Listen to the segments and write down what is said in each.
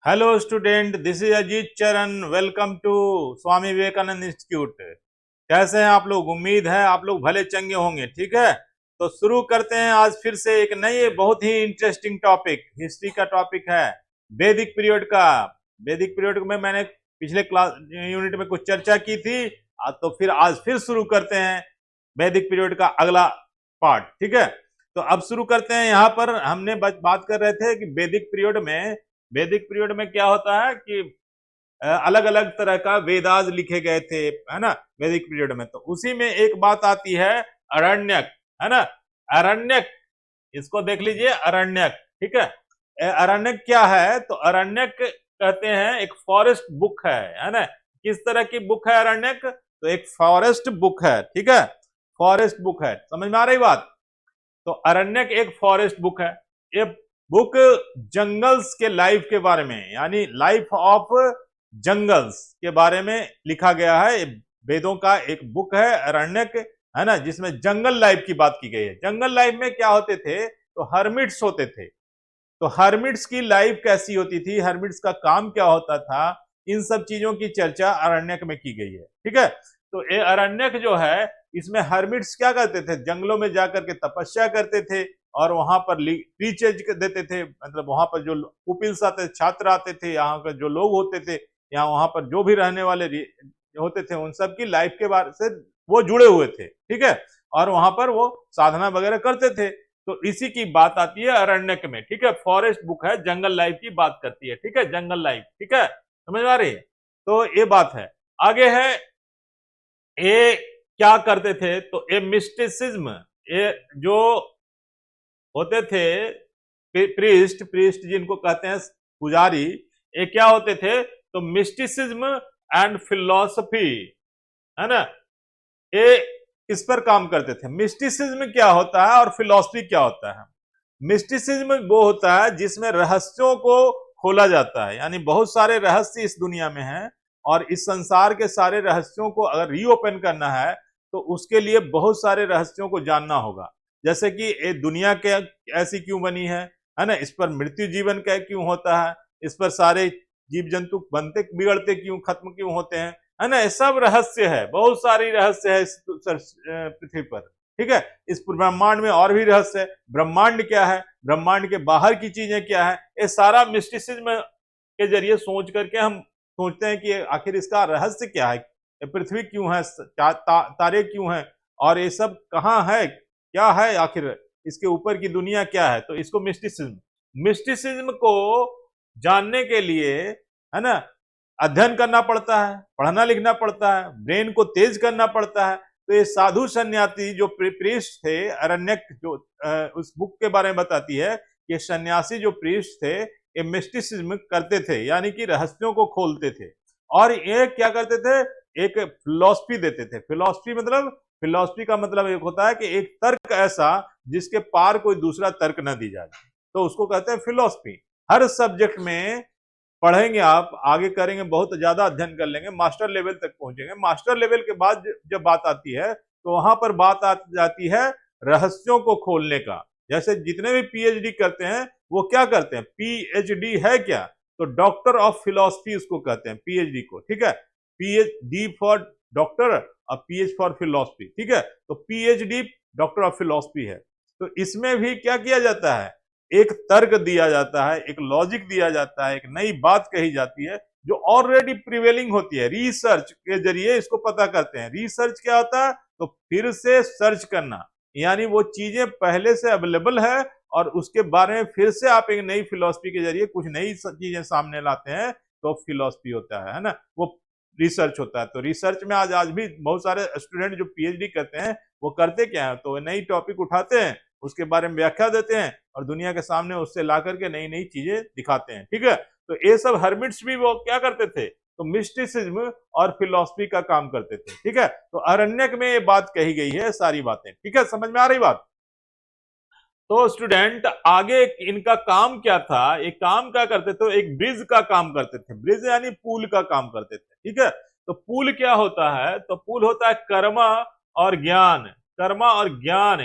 Hello student, this is Ajit Charan. Welcome to Swami Vivekananda institute. कैसे हैं आप लोग? उम्मीद है आप लोग भले चंगे होंगे। ठीक है, तो शुरू करते हैं आज फिर से एक नई बहुत ही इंटरेस्टिंग टॉपिक, हिस्ट्री का टॉपिक है वैदिक पीरियड का। वैदिक पीरियड में मैंने पिछले क्लास यूनिट में कुछ चर्चा की थी। तो फिर आज फिर शुरू करते हैं वैदिक पीरियड का अगला पार्ट। ठीक है, तो अब शुरू करते हैं। यहाँ पर हमने बात कर रहे थे कि वैदिक पीरियड में क्या होता है कि अलग अलग तरह का वेदास लिखे गए थे, है ना, वैदिक पीरियड में। तो उसी में एक बात आती है अरण्यक, है ना। अरण्यक, इसको देख लीजिए, अरण्यक। ठीक है, अरण्यक क्या है? तो अरण्यक कहते हैं एक फॉरेस्ट बुक है ना। किस तरह की बुक है अरण्यक? तो एक फॉरेस्ट बुक है। ठीक है, फॉरेस्ट बुक है। समझ में आ रही बात? तो अरण्यक एक फॉरेस्ट बुक है। ये बुक जंगल्स के लाइफ के बारे में, यानी लाइफ ऑफ जंगल्स के बारे में लिखा गया है। वेदों का एक बुक है अरण्यक, है ना, जिसमें जंगल लाइफ की बात की गई है। जंगल लाइफ में क्या होते थे? तो हर्मिट्स होते थे। तो हर्मिट्स की लाइफ कैसी होती थी, हर्मिट्स का काम क्या होता था, इन सब चीजों की चर्चा अरण्यक में की गई है। ठीक है, तो ये अरण्यक जो है, इसमें हर्मिट्स क्या करते थे? जंगलों में जाकर के तपस्या करते थे और वहां पर टीचर्स देते थे। मतलब वहां पर जो पुपिल्स आते थे, छात्र आते थे, यहाँ के जो लोग होते थे, यहाँ वहां पर जो भी रहने वाले होते थे, उन सब की लाइफ के बारे से वो जुड़े हुए थे। ठीक है, और वहां पर वो साधना वगैरह करते थे। तो इसी की बात आती है अरण्यक में। ठीक है, फॉरेस्ट बुक है, जंगल लाइफ की बात करती है। ठीक है, जंगल लाइफ। ठीक है, समझ में आ रही है? तो ये बात है। आगे है, ये क्या करते थे? तो ये मिस्टिसिज्म, ये जो होते थे प्रीस्ट प्रीस्ट जिनको कहते हैं पुजारी, ये क्या होते थे? तो मिस्टिसिज्म एंड फिलोसफी, है ना, ये इस पर काम करते थे। मिस्टिसिज्म क्या होता है और फिलॉसफी क्या होता है? मिस्टिसिज्म वो होता है जिसमें रहस्यों को खोला जाता है, यानी बहुत सारे रहस्य इस दुनिया में हैं और इस संसार के सारे रहस्यों को अगर रीओपन करना है तो उसके लिए बहुत सारे रहस्यों को जानना होगा। जैसे कि ये दुनिया क्या ऐसी क्यों बनी है ना, इस पर मृत्यु जीवन क्या क्यों होता है, इस पर सारे जीव जंतु बनते बिगड़ते क्यों, खत्म क्यों होते हैं, है ना। ये सब रहस्य है, बहुत सारी रहस्य है इस पृथ्वी पर। ठीक है, इस ब्रह्मांड में और भी रहस्य है। ब्रह्मांड क्या है, ब्रह्मांड के बाहर की चीजें क्या है, ये सारा मिस्टिसिज्म के जरिए सोच करके हम सोचते हैं कि आखिर इसका रहस्य क्या है, ये पृथ्वी क्यों है, तारे क्यों हैं, और ये सब कहाँ है, क्या है आखिर, इसके ऊपर की दुनिया क्या है। तो इसको मिस्टिसिज्म, मिस्टिसिज्म को जानने के लिए, है ना, अध्ययन करना पड़ता है, पढ़ना लिखना पड़ता है, ब्रेन को तेज करना पड़ता है। तो ये साधु सन्यासी जो प्रीस्ट थे, अरण्यक जो उस बुक के बारे में बताती है, ये सन्यासी जो प्रीस्ट थे, ये मिस्टिसिज्म करते थे, यानी कि रहस्यों को खोलते थे। और ये क्या करते थे? एक फिलॉसफी देते थे। फिलॉसफी का मतलब एक होता है कि एक तर्क ऐसा जिसके पार कोई दूसरा तर्क न दी जाए, तो उसको कहते हैं फिलॉसफी। हर सब्जेक्ट में पढ़ेंगे, आप आगे करेंगे, बहुत ज्यादा अध्ययन कर लेंगे, मास्टर लेवल तक पहुंचेंगे। मास्टर लेवल के बाद जब बात आती है तो वहां पर बात आ जाती है रहस्यों को खोलने का। जैसे जितने भी पीएचडी करते हैं वो क्या करते हैं? पीएचडी है क्या? तो डॉक्टर ऑफ फिलोसफी उसको कहते हैं, पीएचडी को। ठीक है, पीएचडी फॉर डॉक्टर और पीएच फॉर फिलोसफी। ठीक है, तो पीएचडी डॉक्टर ऑफ फिलोसफी है। तो इसमें भी क्या किया जाता है? एक तर्क दिया जाता है, एक लॉजिक दिया जाता है, एक नई बात कही जाती है जो ऑलरेडी प्रिवेलिंग होती है। रिसर्च के जरिए इसको पता करते हैं। रिसर्च क्या होता है? तो फिर से सर्च करना, यानी वो चीजें पहले से अवेलेबल है और उसके बारे में फिर से आप एक नई फिलॉसफी के जरिए कुछ नई चीजें सामने लाते हैं, तो फिलॉसफी होता है ना, वो रिसर्च होता है। तो रिसर्च में आज आज भी बहुत सारे स्टूडेंट जो पीएचडी करते हैं वो करते क्या है? तो नई टॉपिक उठाते हैं, उसके बारे में व्याख्या देते हैं और दुनिया के सामने उससे ला करके नई नई चीजें दिखाते हैं। ठीक है, तो ये सब हर्मिट्स भी वो क्या करते थे? तो मिस्टिसिज्म और फिलॉसफी का काम करते थे। ठीक है, तो अरण्यक में ये बात कही गई है, सारी बातें। ठीक है, समझ में आ रही बात? तो स्टूडेंट आगे इनका काम क्या था? एक काम क्या करते थे? एक ब्रिज का काम करते थे। ब्रिज यानी पुल का काम करते थे। ठीक है, तो पुल क्या होता है? तो पुल होता है कर्मा और ज्ञान। कर्मा और ज्ञान,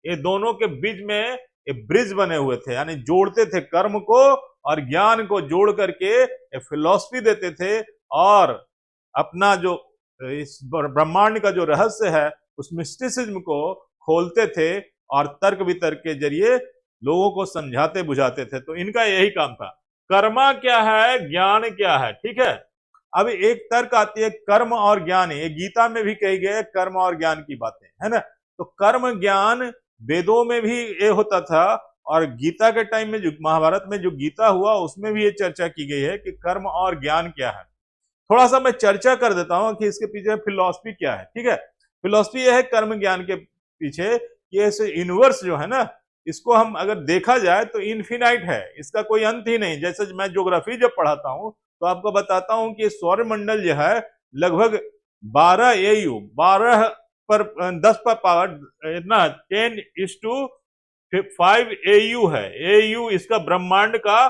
ये दोनों के बीच में एक ब्रिज बने हुए थे, यानी जोड़ते थे कर्म को और ज्ञान को जोड़ करके फिलॉसफी देते थे और अपना जो इस ब्रह्मांड का जो रहस्य है उस मिस्टिसिज्म को खोलते थे और तर्क वितर्क के जरिए लोगों को समझाते बुझाते थे। तो इनका यही काम था। कर्मा क्या है, ज्ञान क्या है, ठीक है। अब एक तर्क आती है कर्म और ज्ञान, ये गीता में भी कही गई है कर्म और ज्ञान की बातें, है ना। तो कर्म ज्ञान वेदों में भी ये होता था और गीता के टाइम में जो महाभारत में जो गीता हुआ उसमें भी ये चर्चा की गई है कि कर्म और ज्ञान क्या है। थोड़ा सा मैं चर्चा कर देता हूं कि इसके पीछे फिलॉसफी क्या है, ठीक है। फिलॉसफी यह है कर्म ज्ञान के पीछे कि ऐसे यूनिवर्स जो है ना, इसको हम अगर देखा जाए तो इन्फिनाइट है, इसका कोई अंत ही नहीं। जैसे मैं ज्योग्राफी जब पढ़ाता हूं तो आपको बताता हूं कि सौर मंडल जो है लगभग 12 AU 12 पर 10 पर पावर इतना 10:5 AU है। AU इसका ब्रह्मांड का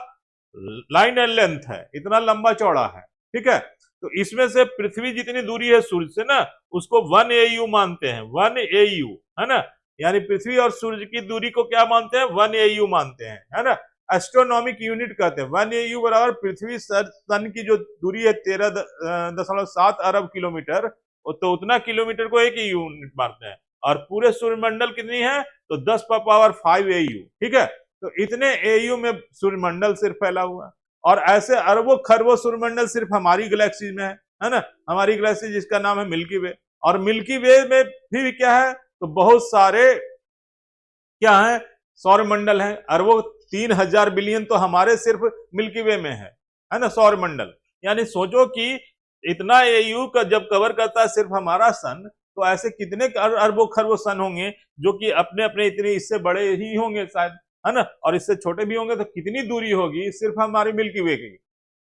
लाइन एंड लेंथ है, इतना लंबा चौड़ा है, ठीक है। तो इसमें से पृथ्वी जितनी दूरी है सूर्य से ना, उसको 1 AU मानते हैं, 1 AU, है ना। यानी पृथ्वी और सूर्य की दूरी को क्या मानते हैं, 1 AU मानते हैं, है ना। एस्ट्रोनॉमिक यूनिट कहते हैं। 1 AU बराबर पृथ्वी सन की जो दूरी है 13.7 अरब किलोमीटर, तो उतना किलोमीटर को एक यूनिट मानते हैं। और पूरे सूर्यमंडल कितनी है, तो 10 पर पावर 5 AU, ठीक है। तो इतने AU में सूर्यमंडल सिर्फ फैला हुआ है और ऐसे अरबों खरबों सूर्यमंडल सिर्फ हमारी गैलेक्सी में है ना। हमारी गैलेक्सी जिसका नाम है मिल्की वे, और मिल्की वे में भी क्या है, तो बहुत सारे क्या है, सौर मंडल है। अरबों 3000 बिलियन तो हमारे सिर्फ मिल्की वे में है ना, सौर मंडल। यानी सोचो कि इतना AU का जब कवर करता है सिर्फ हमारा सन, तो ऐसे कितने अरबों खरबों सन होंगे जो कि अपने अपने इतने इससे बड़े ही होंगे शायद, है ना, और इससे छोटे भी होंगे। तो कितनी दूरी होगी सिर्फ हमारी मिल्की वे की,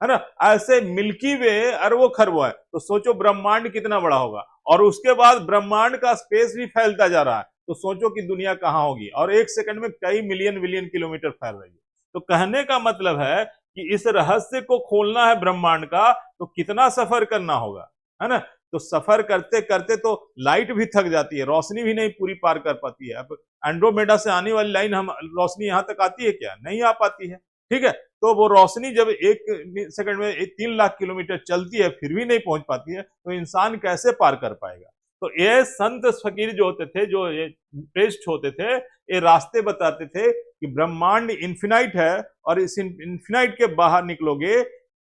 है ना। ऐसे मिल्की वे अरबों खरबों है, तो सोचो ब्रह्मांड कितना बड़ा होगा। और उसके बाद ब्रह्मांड का स्पेस भी फैलता जा रहा है, तो सोचो कि दुनिया कहां होगी, और एक सेकंड में कई मिलियन बिलियन किलोमीटर फैल रही है। तो कहने का मतलब है कि इस रहस्य को खोलना है ब्रह्मांड का, तो कितना सफर करना होगा, है ना। तो सफर करते करते तो लाइट भी थक जाती है, रोशनी भी नहीं पूरी पार कर पाती है। अब एंड्रोमेडा से आने वाली लाइन हम रोशनी यहां तक आती है क्या, नहीं आ पाती है, ठीक है। तो वो रोशनी जब एक सेकंड में 3 लाख किलोमीटर चलती है फिर भी नहीं पहुंच पाती है, तो इंसान कैसे पार कर पाएगा। तो ये संत फकीर जो होते थे, जो ये प्रेस्ट होते थे, ये रास्ते बताते थे कि ब्रह्मांड इन्फिनाइट है और इस इन्फिनाइट के बाहर निकलोगे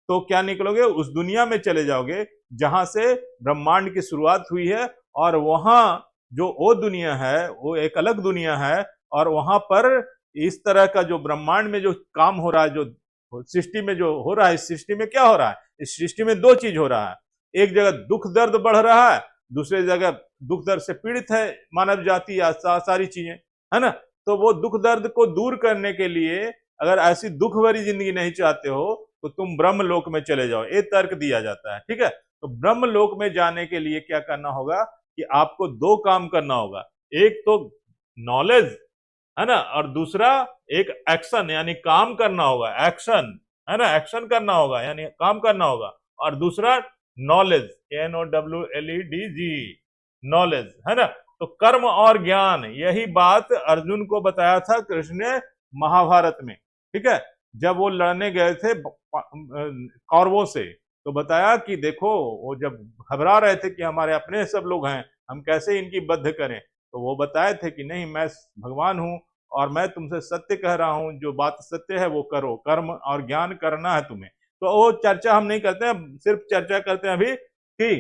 तो क्या निकलोगे, उस दुनिया में चले जाओगे जहां से ब्रह्मांड की शुरुआत हुई है। और वहां जो वो दुनिया है वो एक अलग दुनिया है, और वहां पर इस तरह का जो ब्रह्मांड में जो काम हो रहा है, जो सृष्टि में जो हो रहा है, इस सृष्टि में क्या हो रहा है, इस सृष्टि में 2 चीज हो रहा है। एक जगह दुख दर्द बढ़ रहा है, दूसरी जगह दुख दर्द से पीड़ित है मानव जाति या सारी चीजें, है ना। तो वो दुख दर्द को दूर करने के लिए अगर ऐसी दुख भरी जिंदगी नहीं चाहते हो तो तुम ब्रह्म लोक में चले जाओ, ये तर्क दिया जाता है, ठीक है। तो ब्रह्म लोक में जाने के लिए क्या करना होगा कि आपको 2 काम करना होगा। एक तो नॉलेज, है ना, और दूसरा एक एक्शन, यानी काम करना होगा, एक्शन, है ना, एक्शन करना होगा यानी काम करना होगा। और दूसरा नॉलेज, NOWLEDG, नॉलेज, है ना। तो कर्म और ज्ञान, यही बात अर्जुन को बताया था कृष्ण ने महाभारत में, ठीक है। जब वो लड़ने गए थे कौरवों से, तो बताया कि देखो वो जब घबरा रहे थे कि हमारे अपने सब लोग हैं, हम कैसे इनकी बद्ध करें, तो वो बताए थे कि नहीं, मैं भगवान हूं और मैं तुमसे सत्य कह रहा हूं, जो बात सत्य है वो करो, कर्म और ज्ञान करना है तुम्हें। तो वो चर्चा हम नहीं करते हैं, सिर्फ चर्चा करते हैं अभी कि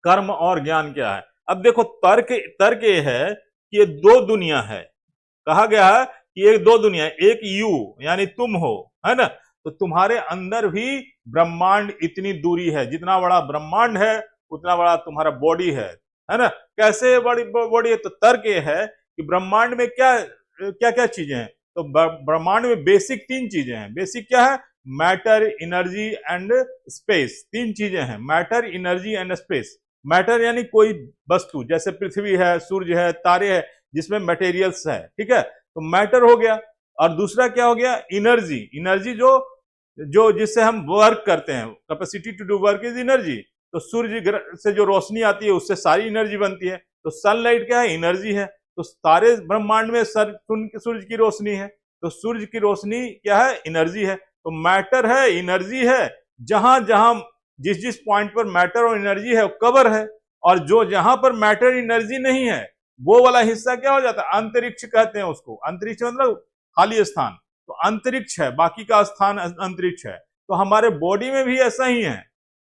कर्म और ज्ञान क्या है। अब देखो तर्क तर्क ये है कि ये 2 दुनिया है, कहा गया है कि एक 2 दुनिया, एक यू यानी तुम हो, है ना। तो तुम्हारे अंदर भी ब्रह्मांड इतनी दूरी है, जितना बड़ा ब्रह्मांड है उतना बड़ा तुम्हारा बॉडी है ना। कैसे बड़ी बॉडी है, तो तर्क ये है कि ब्रह्मांड में क्या क्या क्या चीजें हैं। तो ब्रह्मांड में बेसिक 3 चीजें हैं। बेसिक क्या है, मैटर, एनर्जी एंड स्पेस। 3 चीजें हैं, matter, energy and space. Matter यानी कोई वस्तु, जैसे पृथ्वी है, सूर्य है, तारे है, जिसमें मटेरियल्स है, ठीक है, तो मैटर हो गया। और दूसरा क्या हो गया, एनर्जी। एनर्जी जो जो जिससे हम वर्क करते हैं, capacity to do work is energy. तो सूर्य से जो रोशनी आती है उससे सारी एनर्जी बनती है। तो सनलाइट क्या है, एनर्जी है। तो सारे ब्रह्मांड में सूर्य की रोशनी है, तो सूर्य की रोशनी क्या है, एनर्जी है। तो मैटर है, एनर्जी है, जहां जहां जिस जिस पॉइंट पर मैटर और एनर्जी है वो कवर है, और जो जहां पर मैटर एनर्जी नहीं है वो वाला हिस्सा क्या हो जाता है, अंतरिक्ष कहते हैं उसको। अंतरिक्ष मतलब खाली स्थान, तो अंतरिक्ष है, बाकी का स्थान अंतरिक्ष है। तो हमारे बॉडी में भी ऐसा ही है,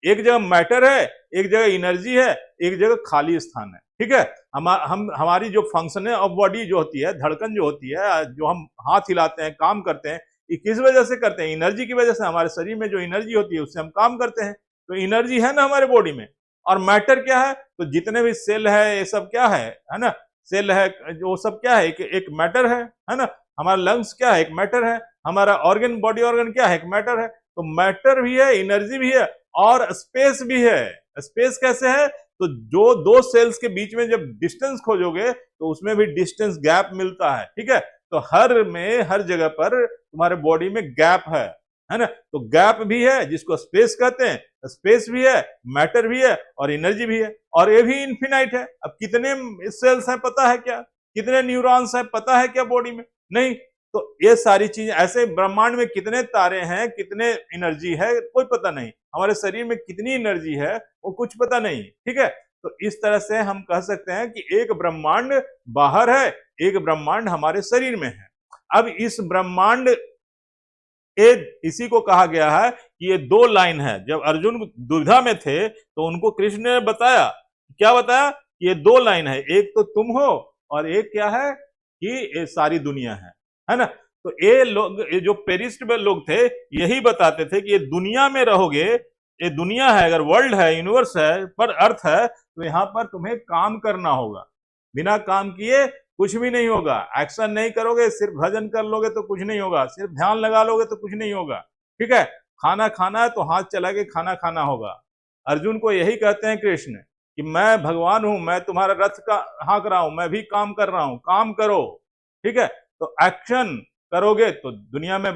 एक जगह मैटर है, एक जगह एनर्जी है, एक जगह खाली स्थान है, ठीक है। हम हमारी जो फंक्शन है ऑफ बॉडी जो होती है, धड़कन जो होती है, जो हम हाथ हिलाते हैं, काम करते हैं, ये किस वजह से करते हैं, एनर्जी की वजह से। हमारे शरीर में जो एनर्जी होती है उससे हम काम करते हैं, तो एनर्जी है ना हमारे बॉडी में। और मैटर क्या है, तो जितने भी सेल है ये सब क्या है ना, सेल है जो सब क्या है, एक मैटर है ना। हमारा लंग्स क्या है, एक मैटर है। हमारा ऑर्गन, बॉडी ऑर्गन क्या है, एक मैटर है। तो मैटर भी है, एनर्जी भी है, और स्पेस भी है। स्पेस कैसे है, तो जो दो सेल्स के बीच में जब डिस्टेंस खोजोगे तो उसमें भी डिस्टेंस गैप मिलता है, ठीक है। तो हर जगह पर तुम्हारे बॉडी में गैप है ना। तो गैप भी है जिसको स्पेस कहते हैं, स्पेस भी है, मैटर भी है, और एनर्जी भी है, और ये भी इन्फिनाइट है। अब कितने सेल्स हैं पता है क्या, कितने न्यूरॉन्स हैं पता है क्या बॉडी में, नहीं। तो ये सारी चीज, ऐसे ब्रह्मांड में कितने तारे हैं, कितने एनर्जी है, कोई पता नहीं। हमारे शरीर में कितनी एनर्जी है वो कुछ पता नहीं, ठीक है। तो इस तरह से हम कह सकते हैं कि एक ब्रह्मांड बाहर है, एक ब्रह्मांड हमारे शरीर में है। अब इस ब्रह्मांड, इसी को कहा गया है कि ये दो लाइन है। जब अर्जुन दुविधा में थे तो उनको कृष्ण ने बताया, क्या बताया, कि ये दो लाइन है, एक तो तुम हो और एक क्या है कि ये सारी दुनिया है ना। तो ये लोग, ये जो पेरिस्ट में लोग थे, यही बताते थे कि ये दुनिया में रहोगे, ये दुनिया है, अगर वर्ल्ड है, यूनिवर्स है, पर अर्थ है, तो यहाँ पर तुम्हें काम करना होगा। बिना काम किए कुछ भी नहीं होगा। एक्शन नहीं करोगे, सिर्फ भजन कर लोगे तो कुछ नहीं होगा, सिर्फ ध्यान लगा लोगे तो कुछ नहीं होगा, ठीक है। खाना खाना है तो हाथ चला के खाना खाना होगा। अर्जुन को यही कहते हैं कृष्ण कि मैं भगवान हूं, मैं तुम्हारा रथ का हाँक रहा हूं, मैं भी काम कर रहा हूं, काम करो, ठीक है। तो एक्शन करोगे तो दुनिया में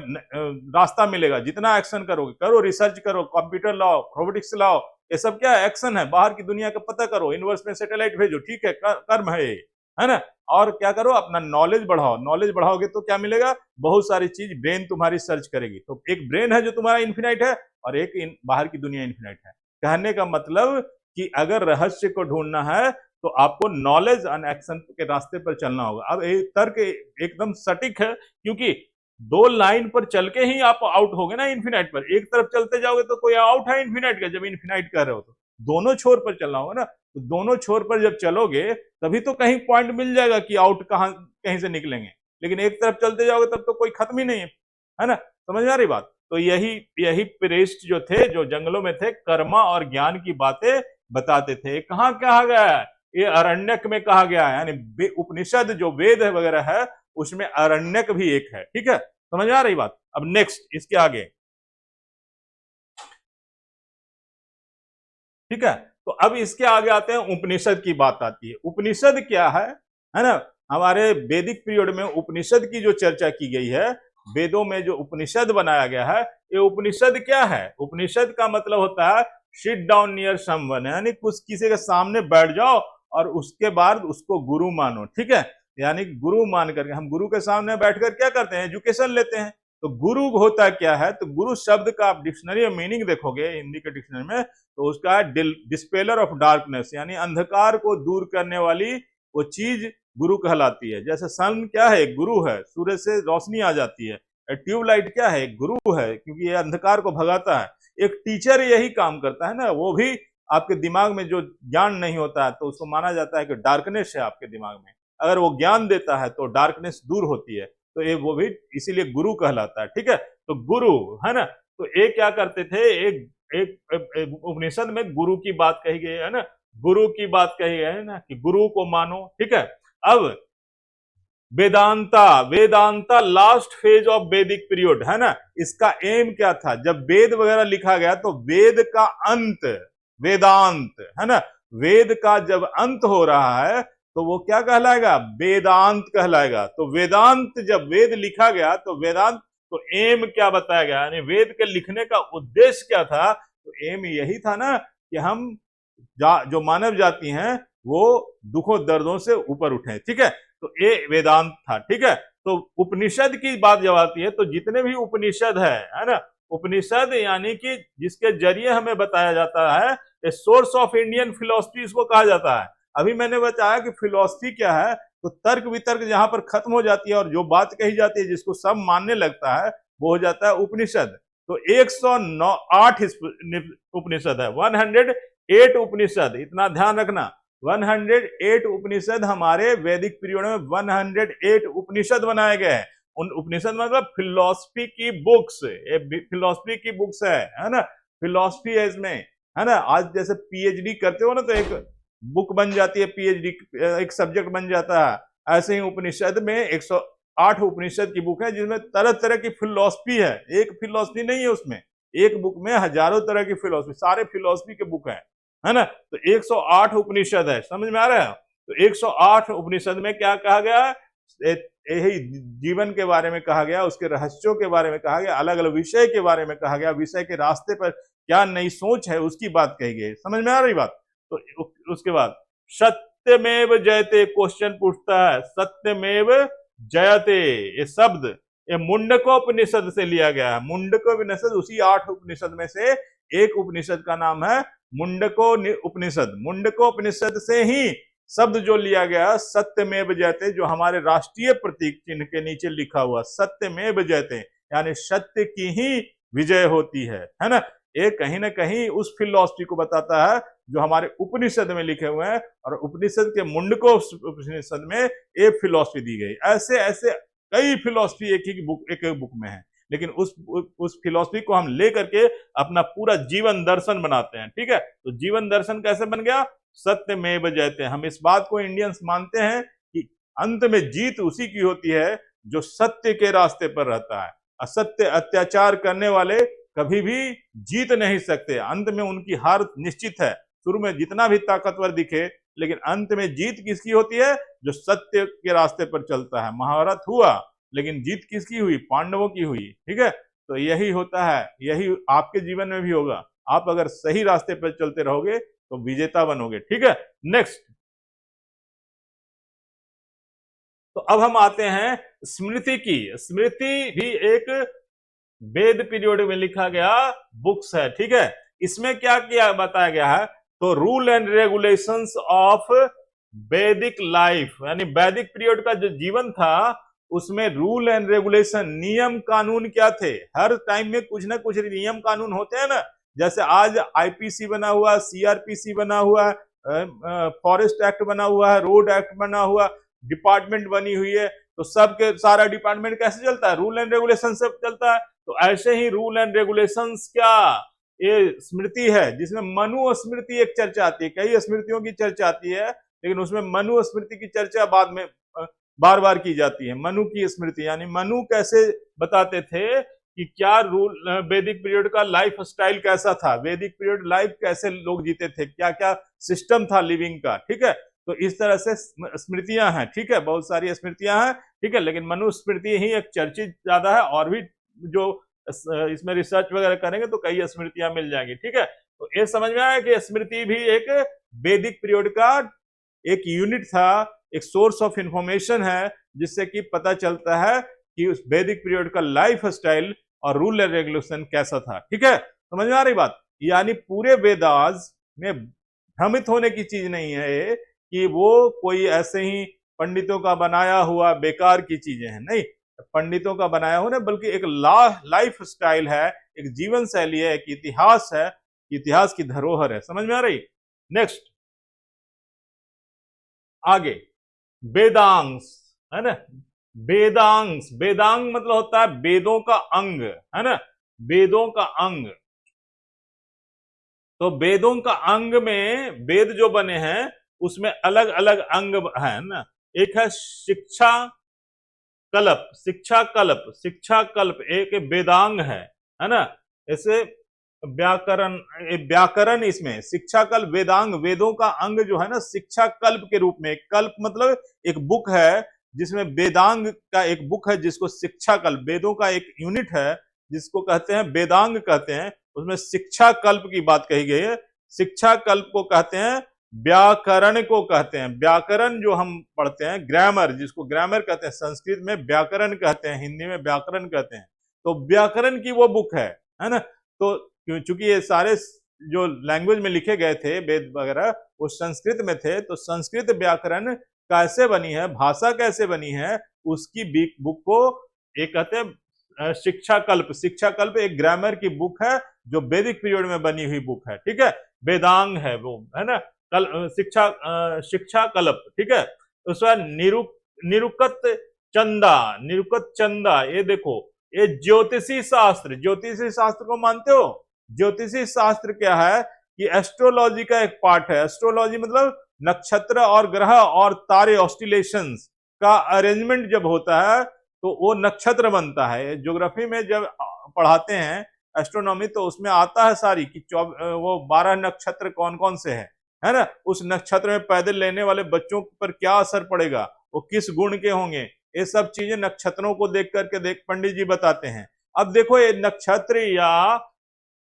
रास्ता मिलेगा। जितना एक्शन करोगे, करो, रिसर्च करो, कंप्यूटर लाओ, रोबोटिक्स लाओ, ये सब क्या एक्शन है। बाहर की दुनिया का पता करो, यूनिवर्स में सैटेलाइट भेजो, ठीक है, कर्म है ना। और क्या करो, अपना नॉलेज बढ़ाओ। नॉलेज बढ़ाओगे तो क्या मिलेगा, बहुत सारी चीज ब्रेन तुम्हारी सर्च करेगी। तो एक ब्रेन है जो तुम्हारा इन्फिनाइट है, और एक बाहर की दुनिया इन्फिनाइट है। कहने का मतलब कि अगर रहस्य को ढूंढना है तो आपको नॉलेज एंड एक्शन के रास्ते पर चलना होगा। अब एक तर्क एकदम सटीक है, क्योंकि दो लाइन पर चल के ही आप आउट होगे ना इन्फिनाइट पर। एक तरफ चलते जाओगे तो कोई आउट है इन्फिनाइट का, जब इन्फिनाइट कर रहे हो तो दोनों छोर पर चलना होगा ना। तो दोनों छोर पर जब चलोगे तभी तो कहीं पॉइंट मिल जाएगा कि आउट कहाँ कहीं से निकलेंगे। लेकिन एक तरफ चलते जाओगे तब तो कोई खत्म ही नहीं है ना। समझ में आ रही बात। तो यही प्रेस्ट जो थे, जो जंगलों में थे, कर्मा और ज्ञान की बातें बताते थे। कहाँ कहा गया है, ये अरण्यक में कहा गया है, यानी उपनिषद जो वेद वगैरह है उसमें अरण्यक भी एक है, ठीक है। समझ में आ रही बात। अब नेक्स्ट इसके आगे, ठीक है। तो अब इसके आगे आते हैं, उपनिषद की बात आती है। उपनिषद क्या है ना। हमारे वैदिक पीरियड में उपनिषद की जो चर्चा की गई है, वेदों में जो उपनिषद बनाया गया है, ये उपनिषद क्या है। उपनिषद का मतलब होता है सिट डाउन नियर समवन, यानी कुछ किसी के सामने बैठ जाओ और उसके बाद उसको गुरु मानो, ठीक है। यानी गुरु मान करके, हम गुरु के सामने बैठकर क्या करते हैं, एजुकेशन लेते हैं। तो गुरु होता क्या है, तो गुरु शब्द का आप डिक्शनरी में मीनिंग देखोगे हिंदी के डिक्शनरी में, तो उसका डिस्पेलर ऑफ डार्कनेस, यानी अंधकार को दूर करने वाली वो चीज गुरु कहलाती है। जैसे सन क्या है, गुरु है, सूर्य से रोशनी आ जाती है। ट्यूबलाइट क्या है, गुरु है, क्योंकि ये अंधकार को भगाता है। एक टीचर यही काम करता है ना। वो भी आपके दिमाग में जो ज्ञान नहीं होता है तो उसको माना जाता है कि डार्कनेस है आपके दिमाग में। अगर वो ज्ञान देता है तो डार्कनेस दूर होती है, तो ये वो भी इसीलिए गुरु कहलाता है, ठीक है। तो गुरु है ना। तो ये क्या करते थे, एक उपनिषद में गुरु की बात कही गई है ना, गुरु की बात कही गई है ना, कि गुरु को मानो, ठीक है। अब वेदांता लास्ट फेज ऑफ वैदिक पीरियड है ना। इसका एम क्या था, जब वेद वगैरह लिखा गया तो वेद का अंत वेदांत है ना। वेद का जब अंत हो रहा है तो वो क्या कहलाएगा, वेदांत कहलाएगा। तो वेदांत, जब वेद लिखा गया तो वेदांत, तो एम क्या बताया गया, यानी वेद के लिखने का उद्देश्य क्या था। तो एम यही था ना कि हम जो मानव जाति हैं वो दुखों दर्दों से ऊपर उठे, ठीक है। तो ये वेदांत था, ठीक है। तो उपनिषद की बात जब आती है तो जितने भी उपनिषद है ना, उपनिषद यानी कि जिसके जरिए हमें बताया जाता है, a source of Indian philosophy इसको कहा जाता है। अभी मैंने बताया कि फिलोसफी क्या है, तो तर्क वितर्क जहां पर खत्म हो जाती है और जो बात कही जाती है जिसको सब मानने लगता है वो हो जाता है उपनिषद। तो 108 उपनिषद है, 108 उपनिषद, इतना ध्यान रखना। 108 उपनिषद हमारे वैदिक पीरियड में 108 उपनिषद बनाए गए हैं। उन उपनिषद मतलब फिलोसफी की बुक्स, फिलोसफी की बुक्स है ना, फिलोसफी है इसमें, है ना। आज जैसे पीएचडी करते हो ना तो एक बुक बन जाती है, पीएचडी एक सब्जेक्ट बन जाता है। ऐसे ही उपनिषद में 108 उपनिषद की बुक है जिसमें तरह तरह की फिलोसफी है। एक फिलोसफी नहीं है उसमें, एक बुक में हजारों तरह की फिलोसफी, सारे फिलोसफी के बुक है ना। तो 108 उपनिषद है, समझ में आ रहा है। तो 108 उपनिषद में क्या कहा गया, यही जीवन के बारे में कहा गया, उसके रहस्यों के बारे में कहा गया, अलग अलग विषय के बारे में कहा गया, विषय के रास्ते पर क्या नई सोच है उसकी बात कही गई। समझ में आ रही बात। तो उसके बाद सत्यमेव जयते क्वेश्चन पूछता है, सत्यमेव जयते ये शब्द ये मुंडकोपनिषद से लिया गया है। मुंडकोपनिषद उसी 8 उपनिषद में से एक उपनिषद का नाम है मुंडको उपनिषद। मुंडकोपनिषद से ही शब्द जो लिया गया सत्यमेव जयते, जो हमारे राष्ट्रीय प्रतीक चिन्ह के नीचे लिखा हुआ सत्यमेव जयते, यानी सत्य की ही विजय होती है ना। ये कहीं ना कहीं उस फिलॉसफी को बताता है जो हमारे उपनिषद में लिखे हुए हैं, और उपनिषद के मुंडको उपनिषद में एक फिलॉसफी दी गई। ऐसे ऐसे कई फिलॉसफी एक बुक में है, लेकिन उस फिलॉसफी को हम लेकर के अपना पूरा जीवन दर्शन बनाते हैं। ठीक है, तो जीवन दर्शन कैसे बन गया, सत्यमेव जयते। हम इस बात को इंडियंस मानते हैं कि अंत में जीत उसी की होती है जो सत्य के रास्ते पर रहता है। असत्य अत्याचार करने वाले कभी भी जीत नहीं सकते, अंत में उनकी हार निश्चित है। शुरू में जितना भी ताकतवर दिखे, लेकिन अंत में जीत किसकी होती है, जो सत्य के रास्ते पर चलता है। महाभारत हुआ लेकिन जीत किसकी हुई, पांडवों की हुई। ठीक है, तो यही होता है, यही आपके जीवन में भी होगा। आप अगर सही रास्ते पर चलते रहोगे तो विजेता बनोगे। ठीक है, नेक्स्ट। तो अब हम आते हैं स्मृति की। स्मृति भी एक वेद पीरियड में लिखा गया बुक्स है। ठीक है, इसमें क्या किया बताया गया है, तो रूल एंड रेगुलेशंस ऑफ वैदिक लाइफ, यानी वैदिक पीरियड का जो जीवन था उसमें रूल एंड रेगुलेशन, नियम कानून क्या थे। हर टाइम में कुछ ना कुछ नियम कानून होते हैं ना, जैसे आज आईपीसी बना हुआ, सीआरपीसी बना हुआ, फॉरेस्ट एक्ट बना हुआ है, रोड एक्ट बना हुआ, डिपार्टमेंट बनी हुई है। तो सबके सारा डिपार्टमेंट कैसे चलता है, रूल एंड रेगुलेशन से चलता है। तो ऐसे ही रूल एंड रेगुलेशंस क्या, ये स्मृति है जिसमें मनु स्मृति एक चर्चा आती है। कई स्मृतियों की चर्चा आती है, लेकिन उसमें मनु स्मृति की चर्चा बाद में बार बार की जाती है। मनु की स्मृति, यानी मनु कैसे बताते थे कि क्या रूल, वैदिक पीरियड का लाइफ स्टाइल कैसा था, वैदिक पीरियड लाइफ कैसे लोग जीते थे, क्या क्या सिस्टम था लिविंग का। ठीक है, तो इस तरह से स्मृतियां हैं। ठीक है, बहुत सारी स्मृतियां हैं। ठीक है, लेकिन मनु स्मृति ही एक चर्चित ज्यादा है, और भी जो इसमें रिसर्च वगैरह करेंगे तो कई स्मृतियां मिल जाएंगी। ठीक है, तो ये समझ में आया कि स्मृति भी एक वैदिक पीरियड का एक यूनिट था, एक सोर्स ऑफ इंफॉर्मेशन है, जिससे कि पता चलता है कि उस वैदिक पीरियड का लाइफ स्टाइल और रूल एंड रेगुलेशन कैसा था। ठीक है, समझ में आ रही बात। यानी पूरे वेदास में भ्रमित होने की चीज नहीं है कि वो कोई ऐसे ही पंडितों का बनाया हुआ बेकार की चीजें हैं, नहीं, पंडितों का बनाया हुआ नहीं, बल्कि एक लाइफ स्टाइल है, एक जीवन शैली है, एक इतिहास है, इतिहास की धरोहर है। समझ में आ रही। नेक्स्ट, आगे वेदांश है ना। वेदांश, वेदांग मतलब होता है वेदों का अंग, है ना, वेदों का अंग। तो वेदों का अंग में वेद जो बने हैं उसमें अलग अलग अंग है ना। एक है शिक्षा कल्प, शिक्षा कल्प, शिक्षा कल्प एक वेदांग है ना। ऐसे व्याकरण, व्याकरण इसमें शिक्षा कल्प वेदांग, वेदों का अंग जो है ना शिक्षा कल्प के रूप में। कल्प मतलब एक बुक है जिसमें वेदांग का एक बुक है जिसको शिक्षा कल्प, वेदों का एक यूनिट है जिसको कहते हैं वेदांग कहते हैं, उसमें शिक्षा कल्प की बात कही गई है। शिक्षा कल्प को कहते हैं व्याकरण को कहते हैं। व्याकरण जो हम पढ़ते हैं, ग्रामर, जिसको ग्रामर कहते हैं, संस्कृत में व्याकरण कहते हैं, हिंदी में व्याकरण कहते हैं। तो व्याकरण की वो बुक है ना। तो चूंकि ये सारे जो लैंग्वेज में लिखे गए थे वेद वगैरह वो संस्कृत में थे, तो संस्कृत व्याकरण कैसे बनी है, भाषा कैसे बनी है, उसकी बुक को एक कहते हैं शिक्षा कल्प। शिक्षा कल्प एक ग्रामर की बुक है जो वैदिक पीरियड में बनी हुई बुक है, ठीक है। वेदांग है वो, है ना। शिक्षा कल्प, ठीक है। उसके बाद निरुकत चंदा, निरुकत चंदा, ये देखो, ये ज्योतिषी शास्त्र। ज्योतिषी शास्त्र को मानते हो? ज्योतिषी शास्त्र क्या है कि एस्ट्रोलॉजी का एक पार्ट है। एस्ट्रोलॉजी मतलब नक्षत्र और ग्रह और तारे ऑस्टिलेशंस का अरेंजमेंट जब होता है तो वो नक्षत्र बनता है। ज्योग्राफी में जब पढ़ाते हैं एस्ट्रोनॉमी तो उसमें आता है सारी कि वो 12 नक्षत्र कौन कौन से हैं, है ना। उस नक्षत्र में पैदल लेने वाले बच्चों पर क्या असर पड़ेगा, वो किस गुण के होंगे, ये सब चीजें नक्षत्रों को देख करके पंडित जी बताते हैं। अब देखो ये नक्षत्र या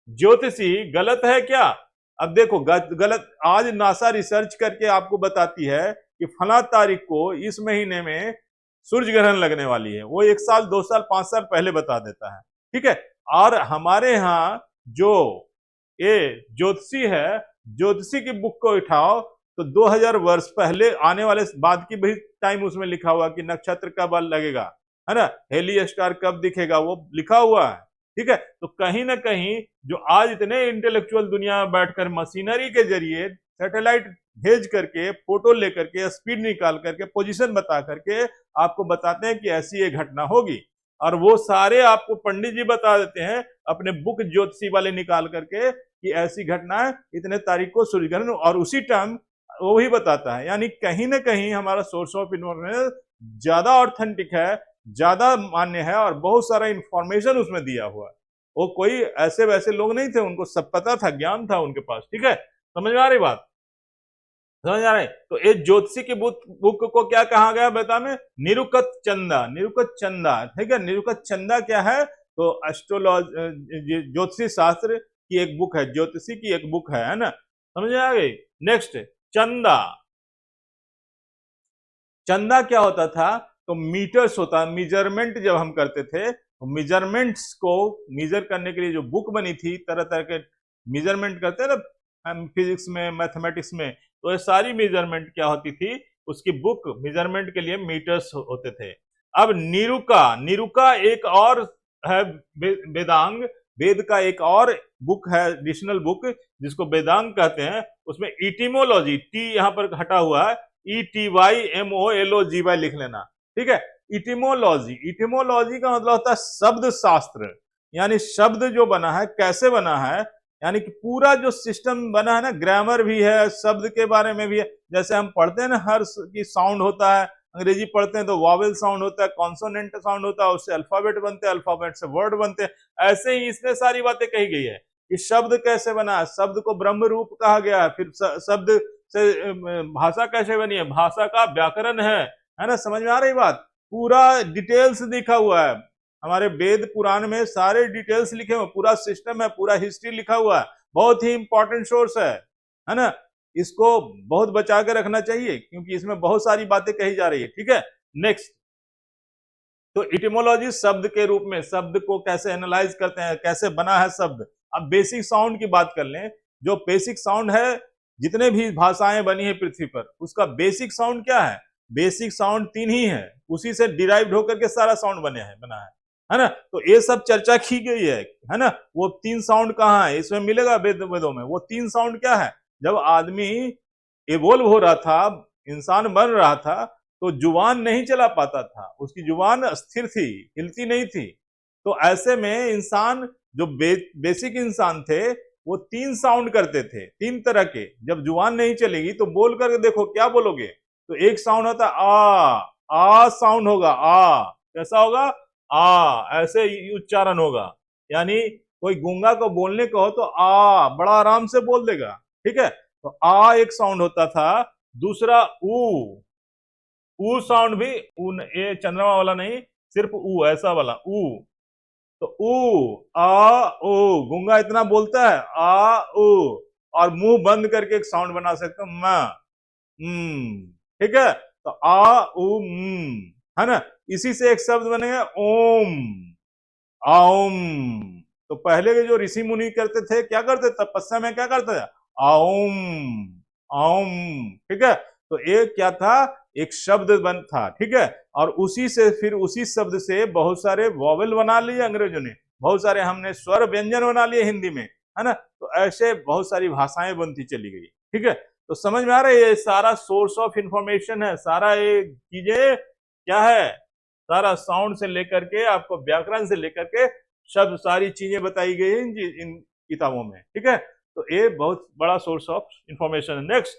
ज्योतिषी गलत है क्या? अब देखो गलत, आज नासा रिसर्च करके आपको बताती है कि फला तारीख को इस महीने में सूर्य ग्रहण लगने वाली है। वो 1 साल 2 साल 5 साल पहले बता देता है, ठीक है। और हमारे यहाँ जो ये ज्योतिषी है, ज्योतिषी की बुक को उठाओ तो 2000 वर्ष पहले आने वाले बाद की भी टाइम उसमें लिखा हुआ कि नक्षत्र कब लगेगा, है ना, हेली स्टार कब दिखेगा, वो लिखा हुआ है, ठीक है। तो कहीं ना कहीं जो आज इतने इंटेलेक्चुअल दुनिया में बैठकर मशीनरी के जरिए सैटेलाइट भेज करके फोटो लेकर के स्पीड निकाल करके पोजीशन बता करके आपको बताते हैं कि ऐसी ये घटना होगी, और वो सारे आपको पंडित जी बता देते हैं अपने बुक ज्योतिषी वाले निकाल करके कि ऐसी घटना है इतने तारीख को सूर्य ग्रहण, और उसी टाइम वो ही बताता है। यानी कहीं ना कहीं हमारा सोर्स ऑफ इन्फॉर्मेशन ज्यादा ऑथेंटिक है, ज्यादा मान्य है, और बहुत सारा इंफॉर्मेशन उसमें दिया हुआ है। वो कोई ऐसे वैसे लोग नहीं थे, उनको सब पता था, ज्ञान था उनके पास, ठीक है। समझ में आ रही बात? समझ आ रहे? तो एक ज्योतिषी की बुक को क्या कहा गया बता में? निरुकत चंदा, निरुकत चंदा, ठीक है। निरुकत चंदा क्या है? तो एस्ट्रोलॉजी ज्योतिषी शास्त्र की एक बुक है, ज्योतिषी की एक बुक है ना। समझ में आ गई? नेक्स्ट, चंदा। चंदा क्या होता था? तो मीटर्स होता, मेजरमेंट जब हम करते थे तो मेजरमेंट्स को मेजर करने के लिए जो बुक बनी थी, तरह तरह के मेजरमेंट करते हैं ना हम फिजिक्स में, मैथमेटिक्स में, तो ये सारी मेजरमेंट क्या होती थी, उसकी बुक मेजरमेंट के लिए मीटर्स होते थे। अब निरुका, निरुका एक और है वेदांग, वेद का एक और बुक है, एडिशनल बुक, जिसको वेदांग कहते हैं। उसमें इटिमोलॉजी, टी यहाँ पर हटा हुआ है, ETYMOLOGY लिख लेना, ठीक है। इटिमोलॉजी, इटिमोलॉजी का मतलब होता है शब्द शास्त्र, यानी शब्द जो बना है कैसे बना है, यानी कि पूरा जो सिस्टम बना है ना, ग्रामर भी है, शब्द के बारे में भी है। जैसे हम पढ़ते हैं ना, हर की साउंड होता है, अंग्रेजी पढ़ते हैं तो वॉवेल साउंड होता है, कॉन्सोनेंट साउंड होता है, उससे अल्फाबेट बनते हैं, अल्फाबेट से वर्ड बनते हैं। ऐसे ही इसमें सारी बातें कही गई है कि शब्द कैसे बना है, शब्द को ब्रह्म रूप कहा गया है, फिर शब्द से भाषा कैसे बनी है, भाषा का व्याकरण है ना। समझ में आ रही बात? पूरा डिटेल्स लिखा हुआ है हमारे वेद पुराण में, सारे डिटेल्स लिखे हुए, पूरा सिस्टम है, पूरा हिस्ट्री लिखा हुआ है। बहुत ही इंपॉर्टेंट सोर्स है ना। इसको बहुत बचा के रखना चाहिए क्योंकि इसमें बहुत सारी बातें कही जा रही है, ठीक है। नेक्स्ट, तो इटिमोलॉजी शब्द के रूप में, शब्द को कैसे एनालाइज करते हैं, कैसे बना है शब्द। अब बेसिक साउंड की बात कर लें, जो बेसिक साउंड है, जितने भी भाषाएं बनी है पृथ्वी पर, उसका बेसिक साउंड क्या है? बेसिक साउंड 3 ही है, उसी से डिराइव्ड होकर के सारा साउंड बना है ना। तो ये सब चर्चा की गई है ना। वो 3 साउंड कहाँ है, इसमें मिलेगा वेदों में। वो 3 साउंड क्या है? जब आदमी इवोल्व हो रहा था, इंसान बन रहा था, तो जुबान नहीं चला पाता था, उसकी जुबान अस्थिर थी, हिलती नहीं थी। तो ऐसे में इंसान जो बेसिक इंसान थे वो 3 साउंड करते थे, 3 तरह के। जब जुबान नहीं चलेगी तो बोल करके देखो, क्या बोलोगे? तो एक साउंड होता आ साउंड होगा, आ कैसा होगा? आ, ऐसे उच्चारण होगा। यानी कोई गूंगा को बोलने को हो तो आ बड़ा आराम से बोल देगा, ठीक है। तो आ एक साउंड होता था। दूसरा ऊ साउंड भी, ऊ ये चंद्रमा वाला नहीं, सिर्फ ऊ, ऐसा वाला ऊ। तो ऊ, आ, ओ, गूंगा इतना बोलता है, आ, ओ। और मुंह बंद करके एक साउंड बना सकते हो, म, ठीक है। तो आ उ है ना, इसी से एक शब्द बनेगा ओम, आउम। तो पहले के जो ऋषि मुनि करते थे, क्या करते थे तपस्या में, क्या करते थे, आउम आउम, ठीक है। तो एक क्या था, एक शब्द बन था, ठीक है। और उसी से फिर उसी शब्द से बहुत सारे वॉवेल बना लिए अंग्रेजों ने, बहुत सारे हमने स्वर व्यंजन बना लिए हिंदी में, है ना। तो ऐसे बहुत सारी भाषाएं बनती चली गई, ठीक है। तो समझ में आ रहा है, ये सारा सोर्स ऑफ इंफॉर्मेशन है, सारा ये चीजें क्या है, सारा साउंड से लेकर के आपको व्याकरण से लेकर के शब्द, सारी चीजें बताई गई हैं इन किताबों में, ठीक है। तो ये बहुत बड़ा सोर्स ऑफ इंफॉर्मेशन है। नेक्स्ट,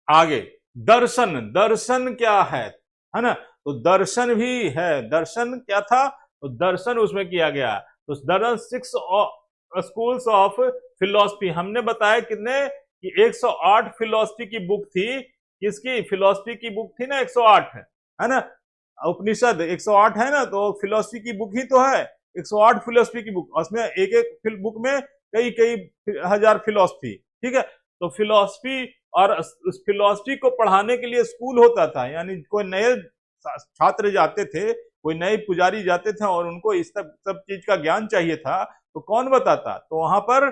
आगे दर्शन, दर्शन क्या है ना। तो दर्शन भी है, दर्शन क्या था, तो दर्शन उसमें किया गया। तो दर्शन 6 स्कूल्स ऑफ फिलोसफी, हमने बताया कितने कि 108 फिलोसफी की बुक थी, किसकी फिलोसफी की बुक थी ना, 108 है ना। उपनिषद 108 है ना, तो फिलोसफी की बुक ही तो है 108 फिलोसफी की बुक, उसमें एक एक बुक में कई कई हजार फिलोसफी, ठीक है। तो फिलोसफी, और उस फिलोसफी को पढ़ाने के लिए स्कूल होता था, यानी कोई नए छात्र जाते थे, कोई नए पुजारी जाते थे और उनको इस सब चीज का ज्ञान चाहिए था, तो कौन बताता, तो वहां पर